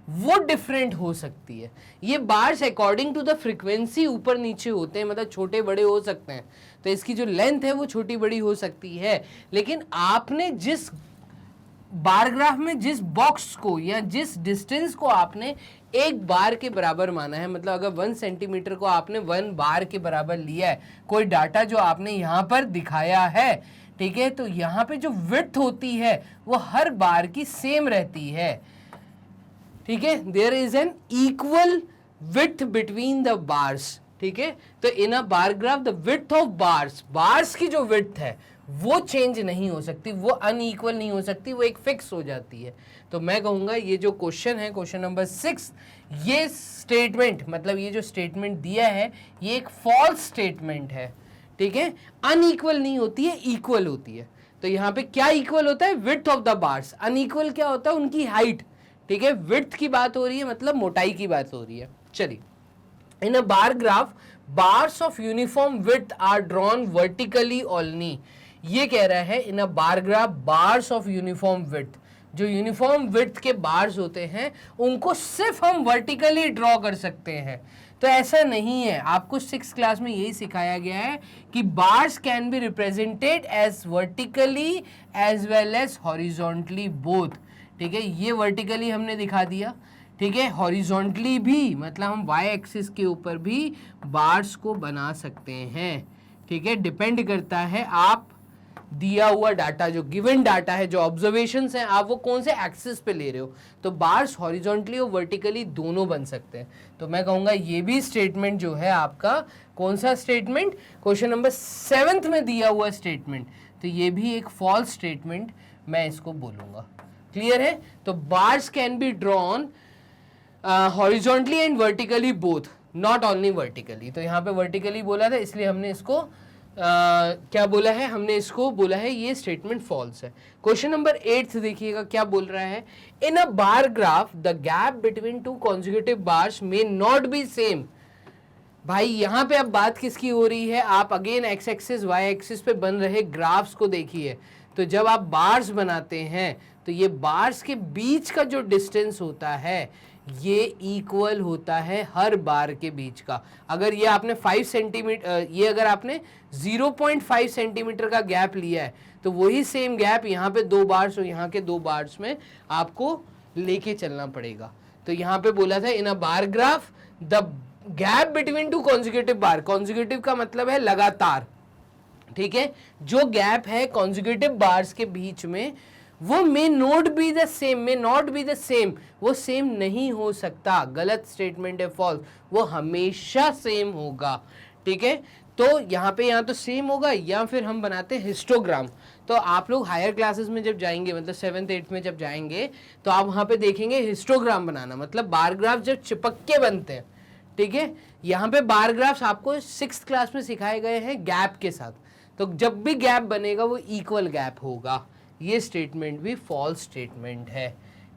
Speaker 1: वो डिफरेंट हो सकती है। ये bars according to the frequency ऊपर नीचे होते हैं, मतलब छोटे बड़े हो सकते हैं। तो इसकी जो लेंथ है वो छोटी बड़ी हो सकती है। लेकिन आपने जिस बार ग्राफ में जिस बॉक्स को या जिस डिस्टेंस को आपने 1 बार के बराबर माना है, मतलब अगर 1 सेंटीमीटर को आपने 1 बार के बराबर लिया है, कोई डाटा जो आपने यहाँ पर दिखाया है, ठीक है, तो यहाँ पे जो विड्थ होती है वो हर बार की सेम रहती है। ठीक है, there is an equal width between the bars. ठीक है, तो in a bar graph the width of bars की जो विड्थ है वो चेंज नहीं हो सकती, वो अनइक्वल नहीं हो सकती, वो एक फिक्स हो जाती है। तो मैं कहूँगा ये जो क्वेश्चन है, क्वेश्चन नंबर 6, ये स्टेटमेंट, मतलब ये जो स्टेटमेंट दिया है ये एक फॉल्स स्टेटमेंट है। ठीक है, अनइक्वल नहीं होती है, इक्वल होती है। तो यहाँ पे क्या इक्वल होता है, width of the bars, unequal क्या होता है, उनकी हाइट, ठीक है, विड्थ की बात हो रही है मतलब मोटाई की बात हो रही है। चलिए, in a bar graph bars of uniform width are drawn vertically only, ये कह रहा है in a bar graph bars of uniform width, जो यूनिफॉर्म विड्थ के बार्स होते हैं उनको सिर्फ हम वर्टिकली ड्रॉ कर सकते हैं। तो ऐसा नहीं है, आपको 6th क्लास में यही सिखाया गया है कि bars can be represented as vertically as well as horizontally both, ठीक है, ये वर्टिकली हमने दिखा दिया, ठीक है, हॉरिजॉन्टली भी मतलब हम वाई एक्सिस के ऊपर भी बार्स को बना सकते हैं, ठीक है, डिपेंड करता है आप दिया हुआ डाटा, जो गिवन डाटा है, जो ऑब्जर्वेशंस हैं, आप वो कौन से एक्सिस पे ले रहे हो। तो बार्स हॉरिजॉन्टली और वर्टिकली दोनों बन सकते हैं। तो मैं कहूँगा ये भी स्टेटमेंट जो है आपका, कौन सा स्टेटमेंट, क्वेश्चन नंबर 7th में दिया हुआ स्टेटमेंट, तो ये भी एक फॉल्स स्टेटमेंट मैं इसको बोलूँगा। क्लियर है? तो bars can be drawn horizontally and vertically both, not only vertically. तो यहाँ पे वर्टिकली बोला था इसलिए हमने इसको क्या बोला है, हमने इसको बोला है ये स्टेटमेंट फॉल्स है। क्वेश्चन नंबर 8 देखिएगा क्या बोल रहा है, in a bar graph the gap between two consecutive bars may not be same. भाई यहाँ पे अब बात किसकी हो रही है, आप again x axis y axis पे बन रहे ग्राफ्स को देखिए। तो जब आप बार्स बनाते हैं तो ये बार्स के बीच का जो डिस्टेंस होता है ये इक्वल होता है हर बार के बीच का। अगर ये आपने 5 सेंटीमीटर, ये अगर आपने 0.5 सेंटीमीटर का गैप लिया है तो वही सेम गैप यहाँ पे 2 बार्स और यहाँ के 2 बार्स में आपको लेके चलना पड़ेगा। तो यहाँ पे बोला था in a bar graph the gap between two consecutive bar, consecutive का मतलब है लगातार, ठीक है, जो गैप है कॉन्जिक्यूटिव बार्स के बीच में वो मे not be the same, may not be the same, वो सेम नहीं हो सकता, गलत स्टेटमेंट है, फॉल्स, वो हमेशा सेम होगा, ठीक है। तो यहाँ पे या तो सेम होगा या फिर हम बनाते हैं हिस्टोग्राम। तो आप लोग हायर क्लासेस में जब जाएंगे, मतलब 7th 8th में जब जाएंगे तो आप वहाँ पे देखेंगे हिस्टोग्राम बनाना, मतलब बार ग्राफ जब चिपक के बनते हैं, ठीक है। यहाँ पे बार ग्राफ्स आपको 6th क्लास में सिखाए गए हैं गैप के साथ, तो जब भी गैप बनेगा वो इक्वल गैप होगा। ये स्टेटमेंट भी फॉल्स स्टेटमेंट है।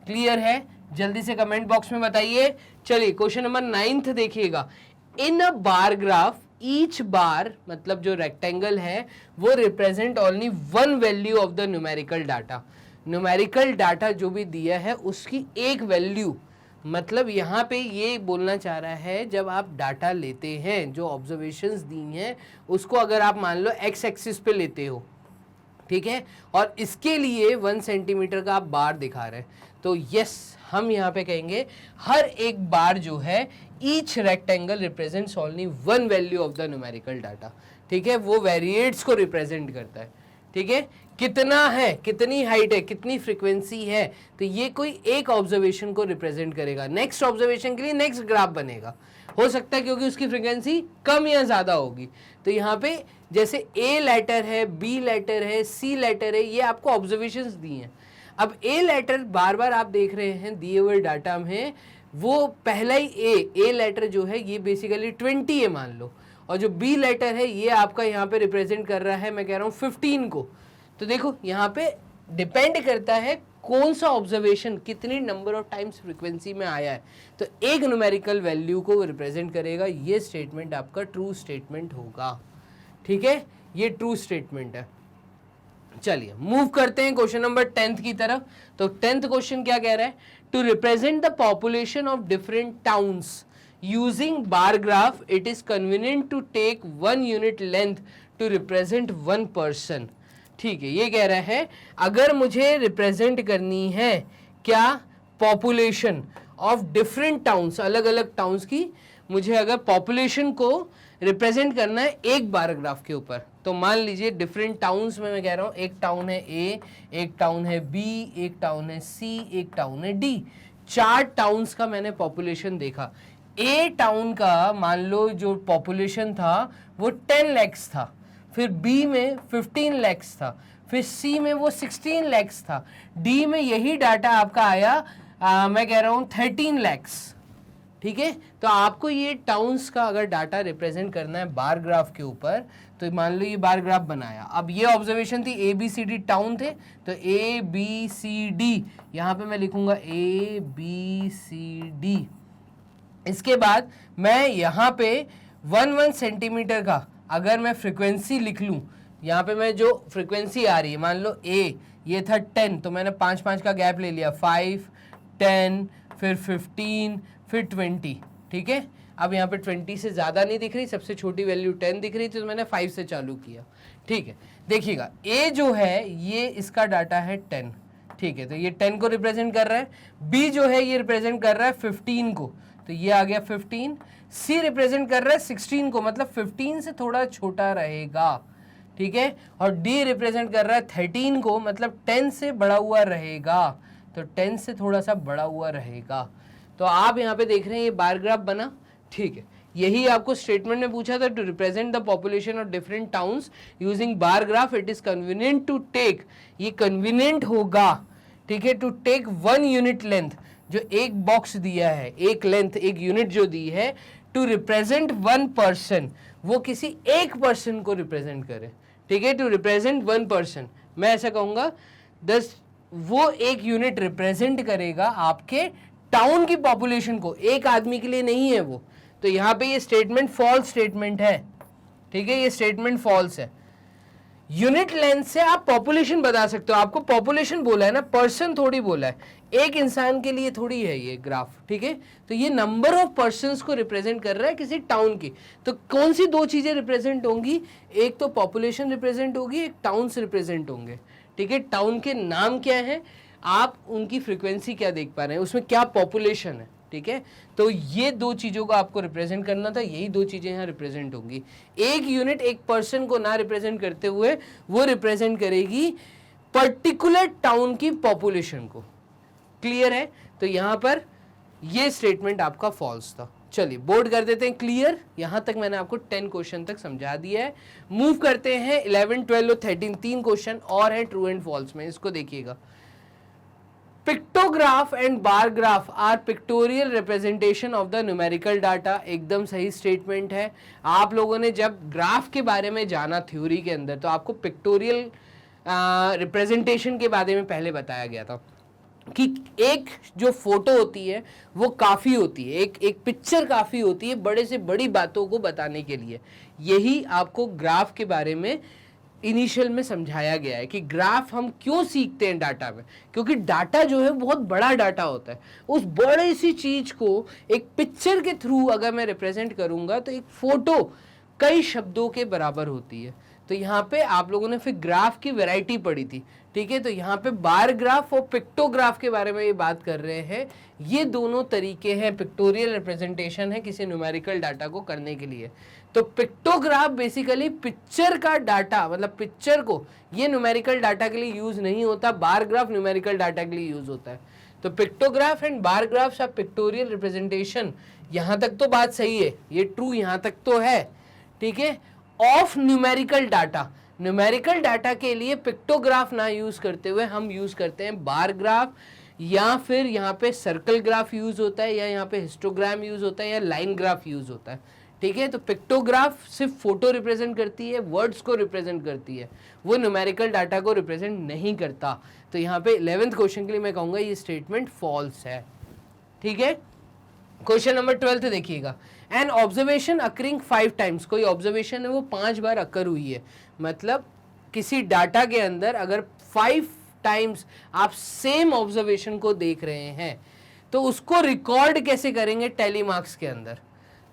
Speaker 1: क्लियर है? जल्दी से कमेंट बॉक्स में बताइए। चलिए क्वेश्चन नंबर 9 देखिएगा, इन अ बार ग्राफ ईच बार, मतलब जो रेक्टेंगल है वो represent only one value of the numerical data. Numerical data जो भी दिया है उसकी एक वैल्यू, मतलब यहाँ पे ये बोलना चाह रहा है जब आप डाटा लेते हैं, जो ऑब्जर्वेशंस दी हैं उसको अगर आप मान लो एक्स एक्सिस पे लेते हो, ठीक है, और इसके लिए 1 सेंटीमीटर का आप बार दिखा रहे हैं, तो यस हम यहाँ पे कहेंगे हर एक बार जो है each rectangle represents only one value of the numerical data, ठीक है, वो वेरिएट्स को रिप्रेजेंट करता है, ठीक है, कितना है, कितनी हाइट है, कितनी फ्रीक्वेंसी है, तो ये कोई एक ऑब्जर्वेशन को रिप्रेजेंट करेगा। नेक्स्ट ऑब्जर्वेशन के लिए नेक्स्ट ग्राफ बनेगा, हो सकता है क्योंकि उसकी फ्रीक्वेंसी कम या ज़्यादा होगी। तो यहाँ पे जैसे ए लेटर है, बी लेटर है, सी लेटर है, ये आपको ऑब्जर्वेशंस दी हैं। अब ए लेटर बार बार आप देख रहे हैं दिए हुए डाटा में, वो पहला ही ए लेटर जो है ये बेसिकली 20 है मान लो, और जो बी लेटर है ये आपका यहाँ पे रिप्रेजेंट कर रहा है, मैं कह रहा हूँ 15 को। तो देखो यहाँ पे डिपेंड करता है कौन सा ऑब्जर्वेशन कितनी नंबर ऑफ टाइम्स फ्रीक्वेंसी में आया है, तो एक न्यूमेरिकल वैल्यू को रिप्रेजेंट करेगा। ये स्टेटमेंट आपका ट्रू स्टेटमेंट होगा, ठीक है, ये ट्रू स्टेटमेंट है। चलिए मूव करते हैं क्वेश्चन नंबर 10 की तरफ। तो 10th क्वेश्चन क्या कह रहा है, to represent the population of different towns using bar graph it is convenient to take 1 unit length to represent 1 person. ठीक है, ये कह रहा है अगर मुझे रिप्रेजेंट करनी है क्या, पॉपुलेशन ऑफ डिफरेंट टाउन्स, अलग अलग टाउन्स की मुझे अगर पॉपुलेशन को रिप्रेजेंट करना है एक बार ग्राफ के ऊपर, तो मान लीजिए डिफरेंट टाउन्स में मैं कह रहा हूँ एक टाउन है ए, एक टाउन है बी, एक टाउन है सी, एक टाउन है डी, 4 टाउन्स का मैंने पॉपुलेशन देखा। ए टाउन का मान लो जो पॉपुलेशन था वो 10 lakhs था, फिर बी में 15 lakhs था, फिर सी में वो 16 lakhs था, डी में यही डाटा आपका आया मैं कह रहा हूँ 13 lakhs। ठीक है। तो आपको ये टाउन्स का अगर डाटा रिप्रेजेंट करना है बार ग्राफ के ऊपर, तो मान लो ये बार ग्राफ बनाया, अब ये ऑब्जर्वेशन थी ABCD टाउन थे, तो ABCD यहाँ पे मैं लिखूंगा ABCD। इसके बाद मैं यहाँ पे 1 सेंटीमीटर का अगर मैं फ्रीक्वेंसी लिख लूँ, यहाँ पे मैं जो फ्रीक्वेंसी आ रही है, मान लो A ये था 10, तो मैंने 5 का गैप ले लिया, 5, 10, फिर 15, फिर 20, ठीक है। अब यहाँ पे 20 से ज़्यादा नहीं दिख रही, सबसे छोटी वैल्यू 10 दिख रही थी, तो मैंने 5 से चालू किया, ठीक है। देखिएगा A जो है ये इसका डाटा है 10, ठीक है, तो ये 10 को रिप्रेजेंट कर रहा है। B जो है ये रिप्रेजेंट कर रहा है 15 को, तो ये आ गया 15। C रिप्रेजेंट कर रहा है 16 को, मतलब 15 से थोड़ा छोटा रहेगा, ठीक है। और D रिप्रेजेंट कर रहा है 13 को, मतलब 10 से बड़ा हुआ रहेगा, तो 10 से थोड़ा सा बड़ा हुआ रहेगा। तो आप यहाँ पे देख रहे हैं ये बार ग्राफ बना, ठीक है। यही आपको स्टेटमेंट में पूछा था, to represent the population of different towns using bar graph it is convenient to take, ये कन्वीनियंट होगा, ठीक है, टू टेक 1 यूनिट लेंथ, जो एक बॉक्स दिया है, एक लेंथ, एक यूनिट जो दी है, टू रिप्रेजेंट 1 पर्सन, वो किसी एक पर्सन को रिप्रेजेंट करे, ठीक है, टू रिप्रेजेंट 1 पर्सन। मैं ऐसा कहूंगा 10, वो एक यूनिट रिप्रेजेंट करेगा आपके टाउन की पॉपुलेशन को, एक आदमी के लिए नहीं है वो। तो यहाँ पे ये स्टेटमेंट फॉल्स स्टेटमेंट है, ठीक है, ये स्टेटमेंट फॉल्स है। यूनिट लेंथ से आप पॉपुलेशन बता सकते हो, आपको पॉपुलेशन बोला है ना, पर्सन थोड़ी बोला है, एक इंसान के लिए थोड़ी है ये ग्राफ, ठीक है। तो ये नंबर ऑफ पर्संस को रिप्रेजेंट कर रहा है किसी टाउन की। तो कौन सी दो चीजें रिप्रेजेंट होंगी, एक तो पॉपुलेशन रिप्रेजेंट होगी, एक टाउन्स रिप्रेजेंट होंगे, ठीक है। टाउन के नाम क्या है, आप उनकी फ्रीक्वेंसी क्या देख पा रहे हैं, उसमें क्या पॉपुलेशन है, ठीक है। तो ये दो चीजों को आपको रिप्रेजेंट करना था, यही दो चीजें यहाँ रिप्रेजेंट होंगी। एक यूनिट एक पर्सन को ना रिप्रेजेंट करते हुए वो रिप्रेजेंट करेगी पर्टिकुलर टाउन की पॉपुलेशन को। क्लियर है। तो यहाँ पर ये स्टेटमेंट आपका फॉल्स था। चलिए बोर्ड कर देते हैं क्लियर। यहां तक मैंने आपको 10 क्वेश्चन तक समझा दिया है। मूव करते हैं 11, 12 और 13, 3 क्वेश्चन और है ट्रू एंड फॉल्स में। इसको देखिएगा। Pictograph and bar graph are pictorial representation of the numerical data. एकदम सही स्टेटमेंट है। आप लोगों ने जब ग्राफ के बारे में जाना थ्योरी के अंदर, तो आपको पिक्टोरियल रिप्रेजेंटेशन के बारे में पहले बताया गया था कि एक जो फोटो होती है वो काफ़ी होती है, एक पिक्चर काफ़ी होती है बड़े से बड़ी बातों को बताने के लिए। यही आपको ग्राफ के बारे में इनिशियल में समझाया गया है कि ग्राफ हम क्यों सीखते हैं डाटा में, क्योंकि डाटा जो है बहुत बड़ा डाटा होता है। उस बड़ी सी चीज को एक पिक्चर के थ्रू अगर मैं रिप्रेजेंट करूंगा तो एक फोटो कई शब्दों के बराबर होती है। तो यहाँ पे आप लोगों ने फिर ग्राफ की वैरायटी पढ़ी थी, ठीक है। तो यहाँ पे बार ग्राफ और पिक्टोग्राफ के बारे में ये बात कर रहे हैं। ये दोनों तरीके हैं, पिक्टोरियल रिप्रेजेंटेशन है किसी न्यूमेरिकल डाटा को करने के लिए। तो पिक्टोग्राफ बेसिकली पिक्चर का डाटा, मतलब पिक्चर को, ये न्यूमेरिकल डाटा के लिए यूज नहीं होता। बार ग्राफ न्यूमेरिकल डाटा के लिए यूज होता है। तो pictograph and bar graph of pictorial representation, यहाँ तक तो बात सही है, ये ट्रू यहाँ तक तो है, ठीक है। Of numerical data, numerical data के लिए पिक्टोग्राफ ना यूज करते हुए हम यूज करते हैं बार ग्राफ, या फिर यहाँ पे सर्कल ग्राफ यूज होता है, या यहाँ पे हिस्टोग्राम यूज होता है, या लाइन ग्राफ यूज होता है, ठीक है। तो पिक्टोग्राफ सिर्फ फोटो रिप्रेजेंट करती है, वर्ड्स को रिप्रेजेंट करती है, वो न्यूमेरिकल डाटा को रिप्रेजेंट नहीं करता। तो यहाँ पे 11th क्वेश्चन के लिए मैं कहूँगा ये स्टेटमेंट फॉल्स है, ठीक है। क्वेश्चन नंबर 12 देखिएगा। एन ऑब्जर्वेशन अकरिंग 5 टाइम्स, कोई ऑब्जर्वेशन है वो 5 बार अकर हुई है, मतलब किसी डाटा के अंदर अगर 5 टाइम्स आप सेम ऑब्जर्वेशन को देख रहे हैं तो उसको रिकॉर्ड कैसे करेंगे टैली मार्क्स के अंदर।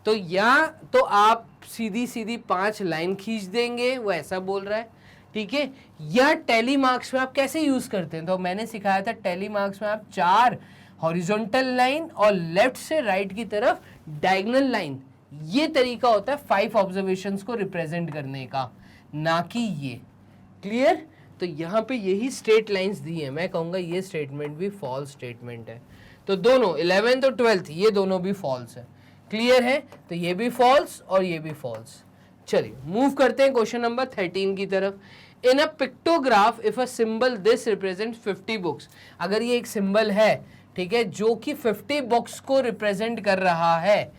Speaker 1: तो या तो आप सीधी सीधी 5 लाइन खींच देंगे, वो ऐसा बोल रहा है, ठीक है। या टैली मार्क्स में आप कैसे यूज करते हैं, तो मैंने सिखाया था टैली मार्क्स में आप 4 हॉरिजॉन्टल लाइन और लेफ्ट से राइट की तरफ डायगोनल लाइन, ये तरीका होता है 5 ऑब्जर्वेशंस को रिप्रेजेंट करने का, ना कि ये। क्लियर। तो यहाँ पे यही स्ट्रेट लाइंस दी है, मैं कहूँगा ये स्टेटमेंट भी फॉल्स स्टेटमेंट है। तो दोनों 11th और 12th ये दोनों भी फॉल्स है। क्लियर है। तो ये भी फॉल्स और ये भी फॉल्स। चलिए मूव करते हैं क्वेश्चन नंबर 13 की तरफ। In a pictograph if a symbol this represent 50 books, अगर ये एक सिंबल है ठीक है, जो कि 50 बुक्स को रिप्रेजेंट कर रहा है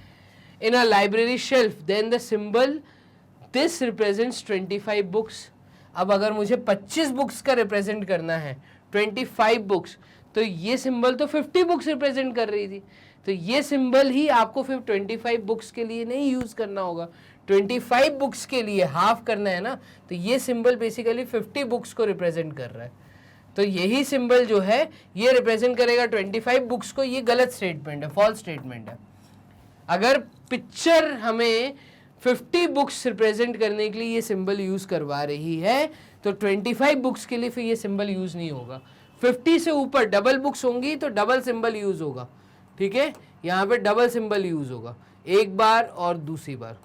Speaker 1: in a library shelf, then the symbol this represents 25 books. अब अगर मुझे 25 बुक्स का रिप्रेजेंट करना है, 25 बुक्स, तो ये सिंबल तो 50 बुक्स रिप्रेजेंट कर रही थी, तो ये सिंबल ही आपको फिर 25 बुक्स के लिए नहीं यूज करना होगा, 25 बुक्स के लिए हाफ करना है ना, तो ये सिंबल बेसिकली 50 बुक्स को रिप्रेजेंट कर रहा है। तो यही सिंबल जो है ये रिप्रेजेंट करेगा 25 बुक्स को। ये गलत स्टेटमेंट है, फॉल्स स्टेटमेंट है। अगर पिक्चर हमें 50 बुक्स रिप्रेजेंट करने के लिए ये सिंबल यूज करवा रही है, तो 25 बुक्स के लिए फिर ये सिंबल यूज नहीं होगा। 50 से ऊपर डबल बुक्स होंगी तो डबल सिंबल यूज होगा, ठीक है, यहाँ पे डबल सिंबल यूज होगा, एक बार और दूसरी बार।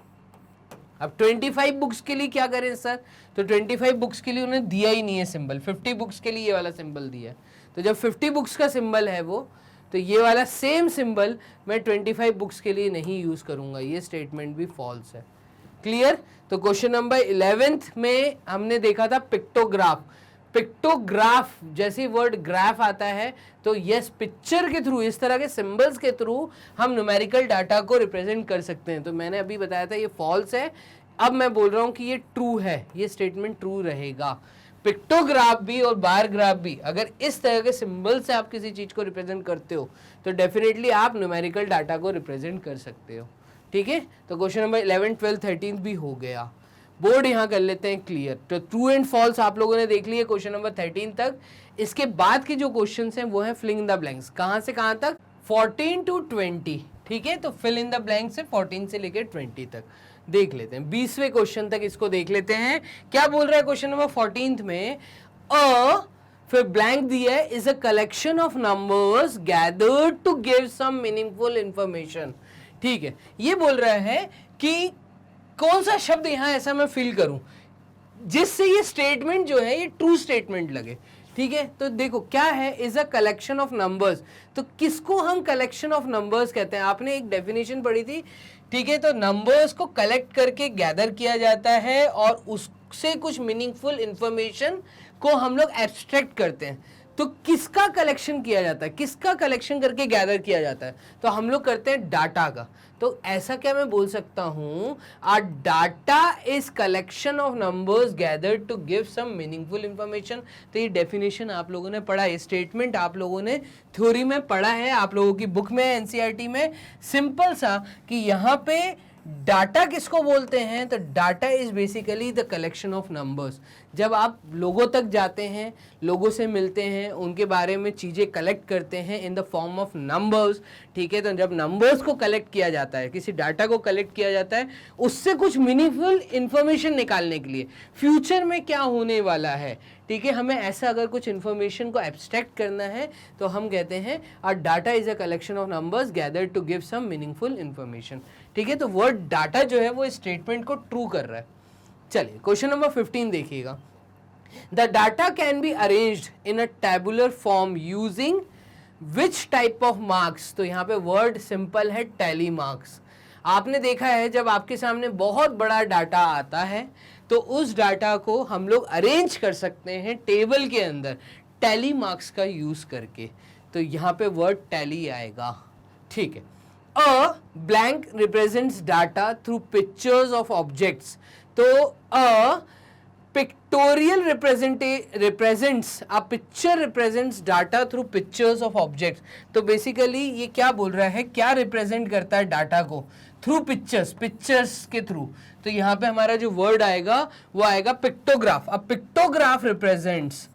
Speaker 1: अब 25 बुक्स के लिए क्या करें सर, तो 25 बुक्स के लिए उन्हें दिया ही नहीं है सिंबल, 50 बुक्स के लिए ये वाला सिंबल दिया है। तो जब 50 बुक्स का सिंबल है वो, तो ये वाला सेम सिंबल मैं 25 बुक्स के लिए नहीं यूज करूंगा, ये स्टेटमेंट भी फॉल्स है। क्लियर। तो क्वेश्चन नंबर 11th में हमने देखा था पिक्टोग्राफ। पिक्टोग्राफ जैसे वर्ड ग्राफ आता है तो यस, पिक्चर के थ्रू, इस तरह के सिंबल्स के थ्रू हम न्यूमेरिकल डाटा को रिप्रेजेंट कर सकते हैं। तो मैंने अभी बताया था ये फॉल्स है, अब मैं बोल रहा हूं कि ये ट्रू है, ये स्टेटमेंट ट्रू रहेगा। पिक्टोग्राफ भी और बार ग्राफ भी, अगर इस तरह के सिंबल से आप किसी चीज को रिप्रेजेंट करते हो तो डेफिनेटली आप न्यूमेरिकल डाटा को रिप्रेजेंट कर सकते हो, ठीक है। तो क्वेश्चन नंबर 11, 12, 13 भी हो गया। बोर्ड यहाँ कर लेते हैं क्लियर। तो ट्रू एंड फॉल्स आप लोगों ने देख लिया क्वेश्चन नंबर 13 तक। इसके बाद के जो क्वेश्चंस हैं वो है फिलिंग द ब्लैंक्स। कहां से कहां तक, 14 to 20, ठीक है। तो फिल इन द ब्लैंक्स से 14 से लेकर 20 तक देख लेते हैं। 20वें क्वेश्चन तक इसको देख लेते हैं। क्या बोल रहा है क्वेश्चन नंबर 14 में, फिर ब्लैंक दिया है, is a collection of numbers gathered to give some meaningful information. ठीक है, ये बोल रहा है कि कौन सा शब्द यहां ऐसा मैं फिल करूं जिससे ये स्टेटमेंट जो है ये ट्रू स्टेटमेंट लगे, ठीक है। तो देखो क्या है, is a collection of numbers. तो किसको हम कलेक्शन ऑफ नंबर्स कहते हैं, आपने एक डेफिनेशन पढ़ी थी, ठीक है। तो नंबर्स को कलेक्ट करके गैदर किया जाता है और उससे कुछ मीनिंगफुल इंफॉर्मेशन को हम लोग एब्स्ट्रैक्ट करते हैं। तो किसका कलेक्शन किया जाता है, किसका कलेक्शन करके गैदर किया जाता है, तो हम लोग करते हैं डाटा का। तो ऐसा क्या मैं बोल सकता हूं, a data is collection of numbers gathered to give some meaningful information. तो ये डेफिनेशन आप लोगों ने पढ़ा है, स्टेटमेंट आप लोगों ने थ्योरी में पढ़ा है, आप लोगों की बुक में, एनसीईआरटी में। सिंपल सा कि यहाँ पे डाटा किसको बोलते हैं, तो data is basically the collection of numbers. जब आप लोगों तक जाते हैं, लोगों से मिलते हैं, उनके बारे में चीज़ें कलेक्ट करते हैं in the form of numbers, ठीक है। तो जब नंबर्स को कलेक्ट किया जाता है, किसी डाटा को कलेक्ट किया जाता है, उससे कुछ मीनिंगफुल इंफॉर्मेशन निकालने के लिए, फ्यूचर में क्या होने वाला है, ठीक है, हमें ऐसा अगर कुछ इंफॉर्मेशन को एब्स्ट्रैक्ट करना है तो हम कहते हैं our data is a collection of numbers gathered to give some meaningful information, ठीक है। तो वर्ड डाटा जो है वो स्टेटमेंट को ट्रू कर रहा है। चलिए क्वेश्चन नंबर 15 देखिएगा। The data can be arranged in a tabular form using which type of marks. तो यहाँ पे वर्ड सिंपल है, टैली मार्क्स। आपने देखा है जब आपके सामने बहुत बड़ा डाटा आता है तो उस डाटा को हम लोग अरेंज कर सकते हैं टेबल के अंदर टैली मार्क्स का यूज करके। तो यहाँ पे वर्ड टैली आएगा, ठीक है। A blank represents data through pictures of objects. तो अ pictorial represents a picture represents data through pictures of objects। तो बेसिकली ये क्या बोल रहा है, क्या रिप्रेजेंट करता है डाटा को, थ्रू पिक्चर्स, पिक्चर्स के थ्रू। तो यहाँ पे हमारा जो वर्ड आएगा वो आएगा पिक्टोग्राफ। अब पिक्टोग्राफ रिप्रेजेंट्स,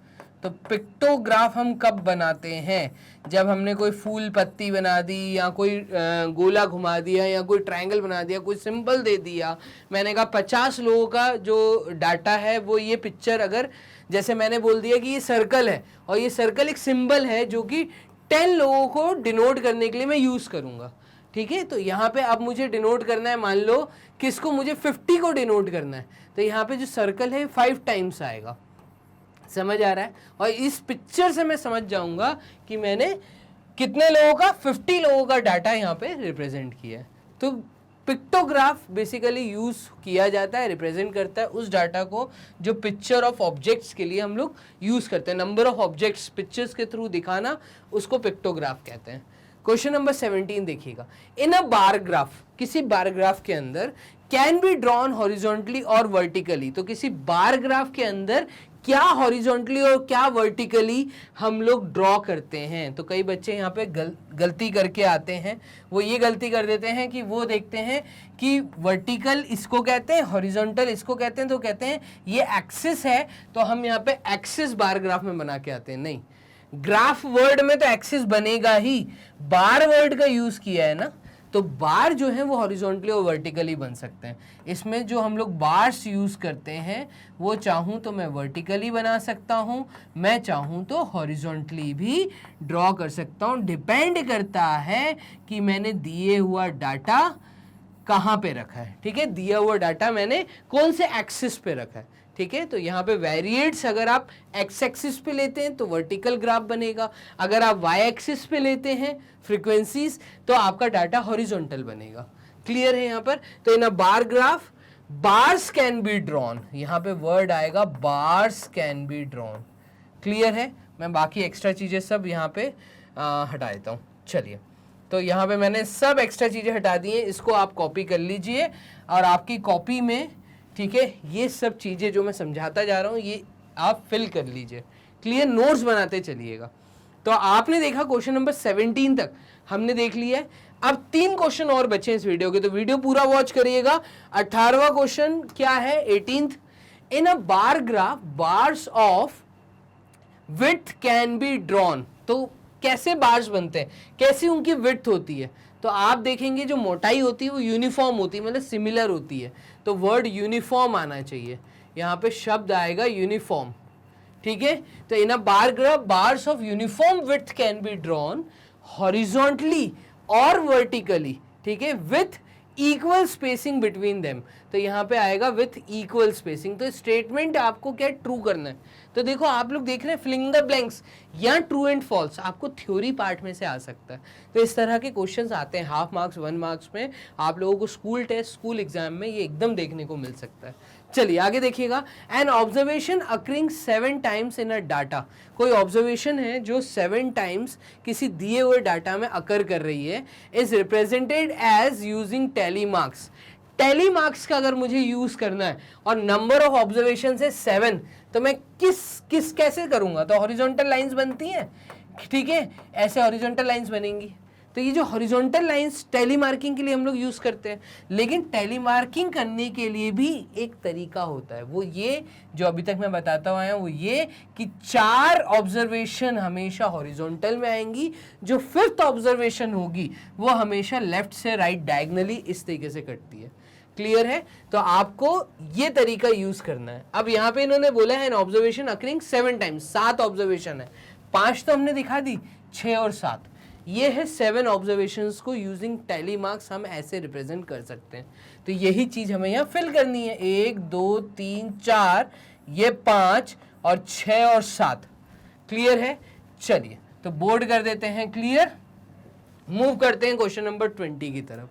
Speaker 1: तो पिक्टोग्राफ हम कब बनाते हैं, जब हमने कोई फूल पत्ती बना दी या कोई गोला घुमा दिया या कोई ट्रायंगल बना दिया, कोई सिंबल दे दिया। मैंने कहा 50 लोगों का जो डाटा है वो ये पिक्चर, अगर जैसे मैंने बोल दिया कि ये सर्कल है और ये सर्कल एक सिंबल है जो कि 10 लोगों को डिनोट करने के लिए मैं यूज़ करूँगा, ठीक है। तो यहाँ पे अब मुझे डिनोट करना है, मान लो किसको, मुझे 50 को डिनोट करना है, तो यहाँ पे जो सर्कल है 5 टाइम्स आएगा। समझ आ रहा है। और इस पिक्चर से मैं समझ जाऊंगा कि मैंने कितने लोगों का, 50 लोगों का डाटा यहाँ पे रिप्रेजेंट किया है। तो पिक्टोग्राफ बेसिकली यूज किया जाता है, रिप्रेजेंट करता है उस डाटा को जो पिक्चर ऑफ ऑब्जेक्ट्स के लिए हम लोग यूज करते हैं। नंबर ऑफ ऑब्जेक्ट्स पिक्चर्स के थ्रू दिखाना उसको पिक्टोग्राफ कहते हैं। क्वेश्चन नंबर 17 देखिएगा, इन अ बार ग्राफ, किसी बार ग्राफ के अंदर कैन बी ड्रॉन हॉरिजॉन्टली और वर्टिकली, तो किसी बार ग्राफ के अंदर क्या हॉरिजॉन्टली और क्या वर्टिकली हम लोग ड्रॉ करते हैं। तो कई बच्चे यहाँ पे गलती करके आते हैं, वो ये गलती कर देते हैं कि वो देखते हैं कि वर्टिकल इसको कहते हैं, हॉरिजॉन्टल इसको कहते हैं, तो कहते हैं ये एक्सिस है तो हम यहाँ पे एक्सिस बार ग्राफ में बना के आते हैं। नहीं, ग्राफ वर्ड में तो एक्सिस बनेगा ही, बार वर्ड का यूज किया है ना, तो बार जो है वो हॉरिजॉन्टली और वर्टिकली बन सकते हैं। इसमें जो हम लोग बार्स यूज करते हैं वो चाहूं तो मैं वर्टिकली बना सकता हूं, मैं चाहूं तो हॉरिजॉन्टली भी ड्रॉ कर सकता हूं। डिपेंड करता है कि मैंने दिए हुआ डाटा कहाँ पे रखा है। ठीक है, दिया हुआ डाटा मैंने कौन से एक्सिस पे रखा है। ठीक है, तो यहाँ पे वेरिएट्स अगर आप एक्स एक्सिस पे लेते हैं तो वर्टिकल ग्राफ बनेगा, अगर आप वाई एक्सिस पे लेते हैं फ्रीक्वेंसीज तो आपका डाटा हॉरिजॉन्टल बनेगा। क्लियर है यहाँ पर? तो in a bar graph bars can be drawn, यहाँ पे वर्ड आएगा bars can be drawn. Clear है? मैं बाकी एक्स्ट्रा चीजें सब यहाँ पे हटा देता हूँ। चलिए, तो यहाँ पे मैंने सब एक्स्ट्रा चीजें हटा दी हैं, इसको आप कॉपी कर लीजिए और आपकी कॉपी में, ठीक है, ये सब चीजें जो मैं समझाता जा रहा हूँ ये आप फिल कर लीजिए। क्लियर? नोट्स बनाते चलिएगा। तो आपने देखा क्वेश्चन नंबर 17 तक हमने देख लिया है। अब 3 क्वेश्चन और बचे हैं इस वीडियो के, तो वीडियो पूरा वॉच करिएगा। 18वां क्वेश्चन क्या है? 18th, in a bar graph bars of width can be drawn. तो कैसे बार्स बनते हैं, कैसी उनकी विड्थ होती है? तो आप देखेंगे जो मोटाई होती है वो यूनिफॉर्म होती है, मतलब सिमिलर होती है, तो वर्ड यूनिफॉर्म आना चाहिए, यहाँ पे शब्द आएगा यूनिफॉर्म। ठीक है, तो in a bar graph bars of uniform width can be drawn horizontally और वर्टिकली, ठीक है, with equal spacing between them. तो यहाँ पे आएगा विथ इक्वल स्पेसिंग। तो स्टेटमेंट आपको क्या ट्रू करना है। तो देखो आप लोग देख रहे हैं फिलिंग द ब्लैंक्स या ट्रू एंड फॉल्स, आपको थ्योरी पार्ट में से आ सकता है। तो इस तरह के क्वेश्चंस आते हैं हाफ मार्क्स 1 मार्क्स में, आप लोगों को स्कूल टेस्ट स्कूल एग्जाम में ये एकदम देखने को मिल सकता है। चलिए आगे देखिएगा, an observation occurring 7 times in a data. कोई ऑब्जर्वेशन है जो 7 टाइम्स किसी दिए हुए डाटा में अकर कर रही है, is represented as using tally marks. Tally marks का अगर मुझे यूज करना है और नंबर ऑफ ऑब्जर्वेशन है 7, तो मैं किस कैसे करूंगा? तो हॉरिजॉन्टल लाइंस बनती हैं, ठीक है, ऐसे हॉरिजॉन्टल लाइंस बनेंगी। तो ये जो हॉरिजॉन्टल लाइंस टैली मार्किंग के लिए हम लोग यूज करते हैं, लेकिन टैली मार्किंग करने के लिए भी एक तरीका होता है, वो ये जो अभी तक मैं बताता हुआ हूं, वो ये कि 4 ऑब्जर्वेशन हमेशा हॉरिजॉन्टल में आएंगी, जो 5th ऑब्जर्वेशन होगी वो हमेशा लेफ्ट से राइट डायगनली इस तरीके से कटती है। क्लियर है? तो आपको ये तरीका यूज करना है। अब यहाँ पे इन्होंने बोला है an observation occurring 7 times, 7 observation है, 5 तो हमने दिखा दी, 6 और 7, ये है 7 ऑब्जर्वेशंस को यूजिंग टैली मार्क्स हम ऐसे रिप्रेजेंट कर सकते हैं। तो यही चीज हमें यहाँ फिल करनी है, 1 2 3 4, ये 5 और 6 और 7। क्लियर है? चलिए तो बोर्ड कर देते हैं क्लियर। मूव करते हैं क्वेश्चन नंबर 20 की तरफ।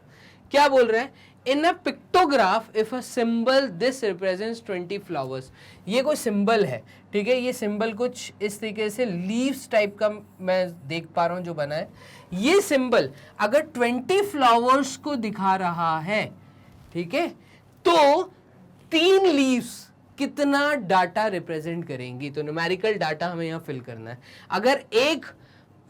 Speaker 1: क्या बोल रहे हैं? In a pictograph if a symbol this represents 20 flowers. ये कोई सिंबल है, ठीक है, ये सिंबल कुछ इस तरीके से लीव्स टाइप का मैं देख पा रहा हूं जो बना है। ये सिंबल अगर 20 फ्लावर्स को दिखा रहा है, ठीक है, तो 3 लीव्स कितना डाटा रिप्रेजेंट करेंगी? तो न्यूमेरिकल डाटा हमें यहाँ फिल करना है। अगर एक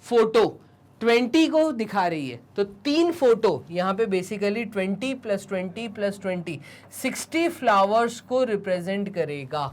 Speaker 1: फोटो 20 को दिखा रही है तो 3 फोटो यहाँ पे बेसिकली 20 + 20 + 20 60 फ्लावर्स को रिप्रेजेंट करेगा।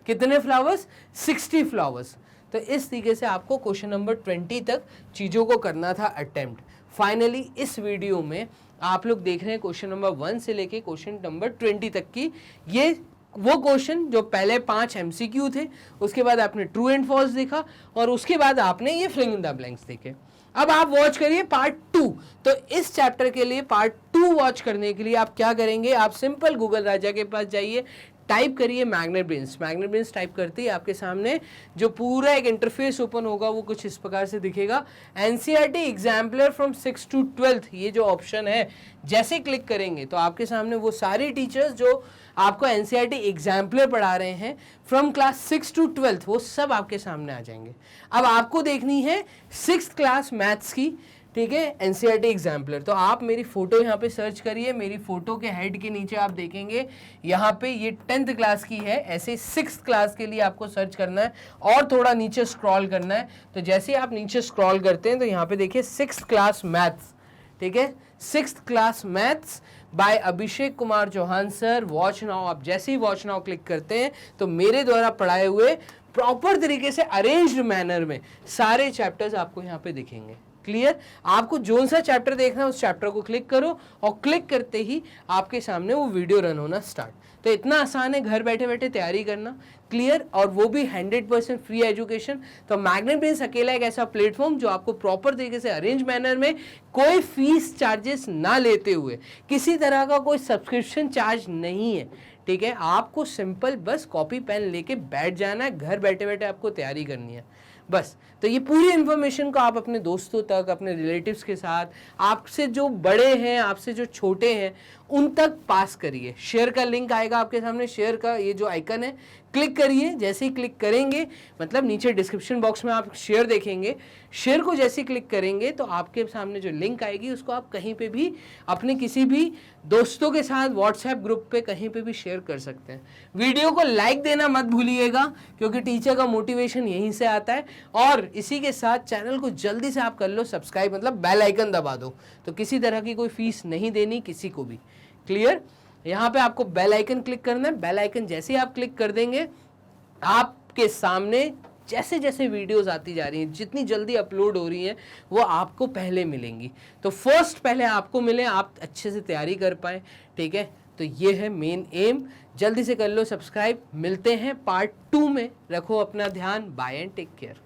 Speaker 1: कितने फ्लावर्स? 60 फ्लावर्स। तो इस तरीके से आपको क्वेश्चन नंबर 20 तक चीज़ों को करना था अटेम्प्ट। फाइनली इस वीडियो में आप लोग देख रहे हैं क्वेश्चन नंबर 1 से लेके क्वेश्चन नंबर 20 तक की, ये वो क्वेश्चन जो पहले 5 MCQ थे, उसके बाद आपने ट्रू एंड फॉल्स देखा और उसके बाद आपने ये फिलिंग इन द ब्लैंक्स देखे। अब आप वॉच करिए पार्ट 2। तो इस चैप्टर के लिए पार्ट 2 वॉच करने के लिए आप क्या करेंगे? आप सिंपल गूगल राजा के पास जाइए, टाइप करिए magnet brains. Magnet brains type करते ही आपके सामने जो पूरा एक इंटरफेस ओपन होगा वो कुछ इस प्रकार से दिखेगा। NCERT exemplar from 6 to 12th, ये जो ऑप्शन है जैसे क्लिक करेंगे तो आपके सामने वो सारे टीचर्स जो आपको एनसीईआरटी एग्जाम्पलर पढ़ा रहे हैं फ्रॉम क्लास 6 to 12th वो सब आपके सामने आ जाएंगे। अब आपको देखनी है 6th क्लास मैथ्स की, ठीक है, एनसीईआरटी एग्जाम्पलर। तो आप मेरी फोटो यहाँ पे सर्च करिए, मेरी फोटो के हेड के नीचे आप देखेंगे यहाँ पे ये 10th क्लास की है, ऐसे 6th क्लास के लिए आपको सर्च करना है और थोड़ा नीचे स्क्रॉल करना है। तो जैसे ही आप नीचे स्क्रॉल करते हैं तो यहाँ पे देखिए 6th क्लास मैथ्स, ठीक है, 6th class maths by Abhishek Kumar Chauhan sir, watch now. आप जैसे ही वॉच नाउ क्लिक करते हैं तो मेरे द्वारा पढ़ाए हुए प्रॉपर तरीके से अरेंज्ड मैनर में सारे चैप्टर्स आपको यहाँ पे दिखेंगे। क्लियर? आपको जोन सा चैप्टर देखना है उस चैप्टर को क्लिक करो और क्लिक करते ही आपके सामने वो वीडियो रन होना स्टार्ट। तो इतना आसान है घर बैठे बैठे तैयारी करना। क्लियर? और वो भी 100% फ्री एजुकेशन। तो मैग्नेट ब्रेन्स अकेला एक ऐसा प्लेटफॉर्म जो आपको प्रॉपर तरीके से अरेंज मैनर में कोई फीस चार्जेस ना लेते हुए, किसी तरह का कोई सब्सक्रिप्शन चार्ज नहीं है, ठीक है, आपको सिंपल बस कॉपी पेन लेके बैठ जाना है, घर बैठे बैठे आपको तैयारी करनी है बस। तो ये पूरी इन्फॉर्मेशन को आप अपने दोस्तों तक, अपने रिलेटिव्स के साथ, आपसे जो बड़े हैं, आपसे जो छोटे हैं, उन तक पास करिए। शेयर का लिंक आएगा आपके सामने, शेयर का ये जो आइकन है क्लिक करिए। जैसे ही क्लिक करेंगे मतलब नीचे डिस्क्रिप्शन बॉक्स में आप शेयर देखेंगे, शेयर को जैसे ही क्लिक करेंगे तो आपके सामने जो लिंक आएगी उसको आप कहीं पे भी अपने किसी भी दोस्तों के साथ व्हाट्सएप ग्रुप पे कहीं पे भी शेयर कर सकते हैं। वीडियो को लाइक देना मत भूलिएगा क्योंकि टीचर का मोटिवेशन यहीं से आता है। और इसी के साथ चैनल को जल्दी से आप कर लो सब्सक्राइब, मतलब बेल आइकन दबा दो। तो किसी तरह की कोई फीस नहीं देनी किसी को भी। क्लियर? यहाँ पे आपको बेल आइकन क्लिक करना है। बेल आइकन जैसे ही आप क्लिक कर देंगे आपके सामने जैसे जैसे वीडियोस आती जा रही हैं, जितनी जल्दी अपलोड हो रही हैं वो आपको पहले मिलेंगी। तो फर्स्ट पहले आपको मिले, आप अच्छे से तैयारी कर पाए, ठीक है। तो ये है मेन एम। जल्दी से कर लो सब्सक्राइब। मिलते हैं पार्ट 2 में। रखो अपना ध्यान। Bye and take care.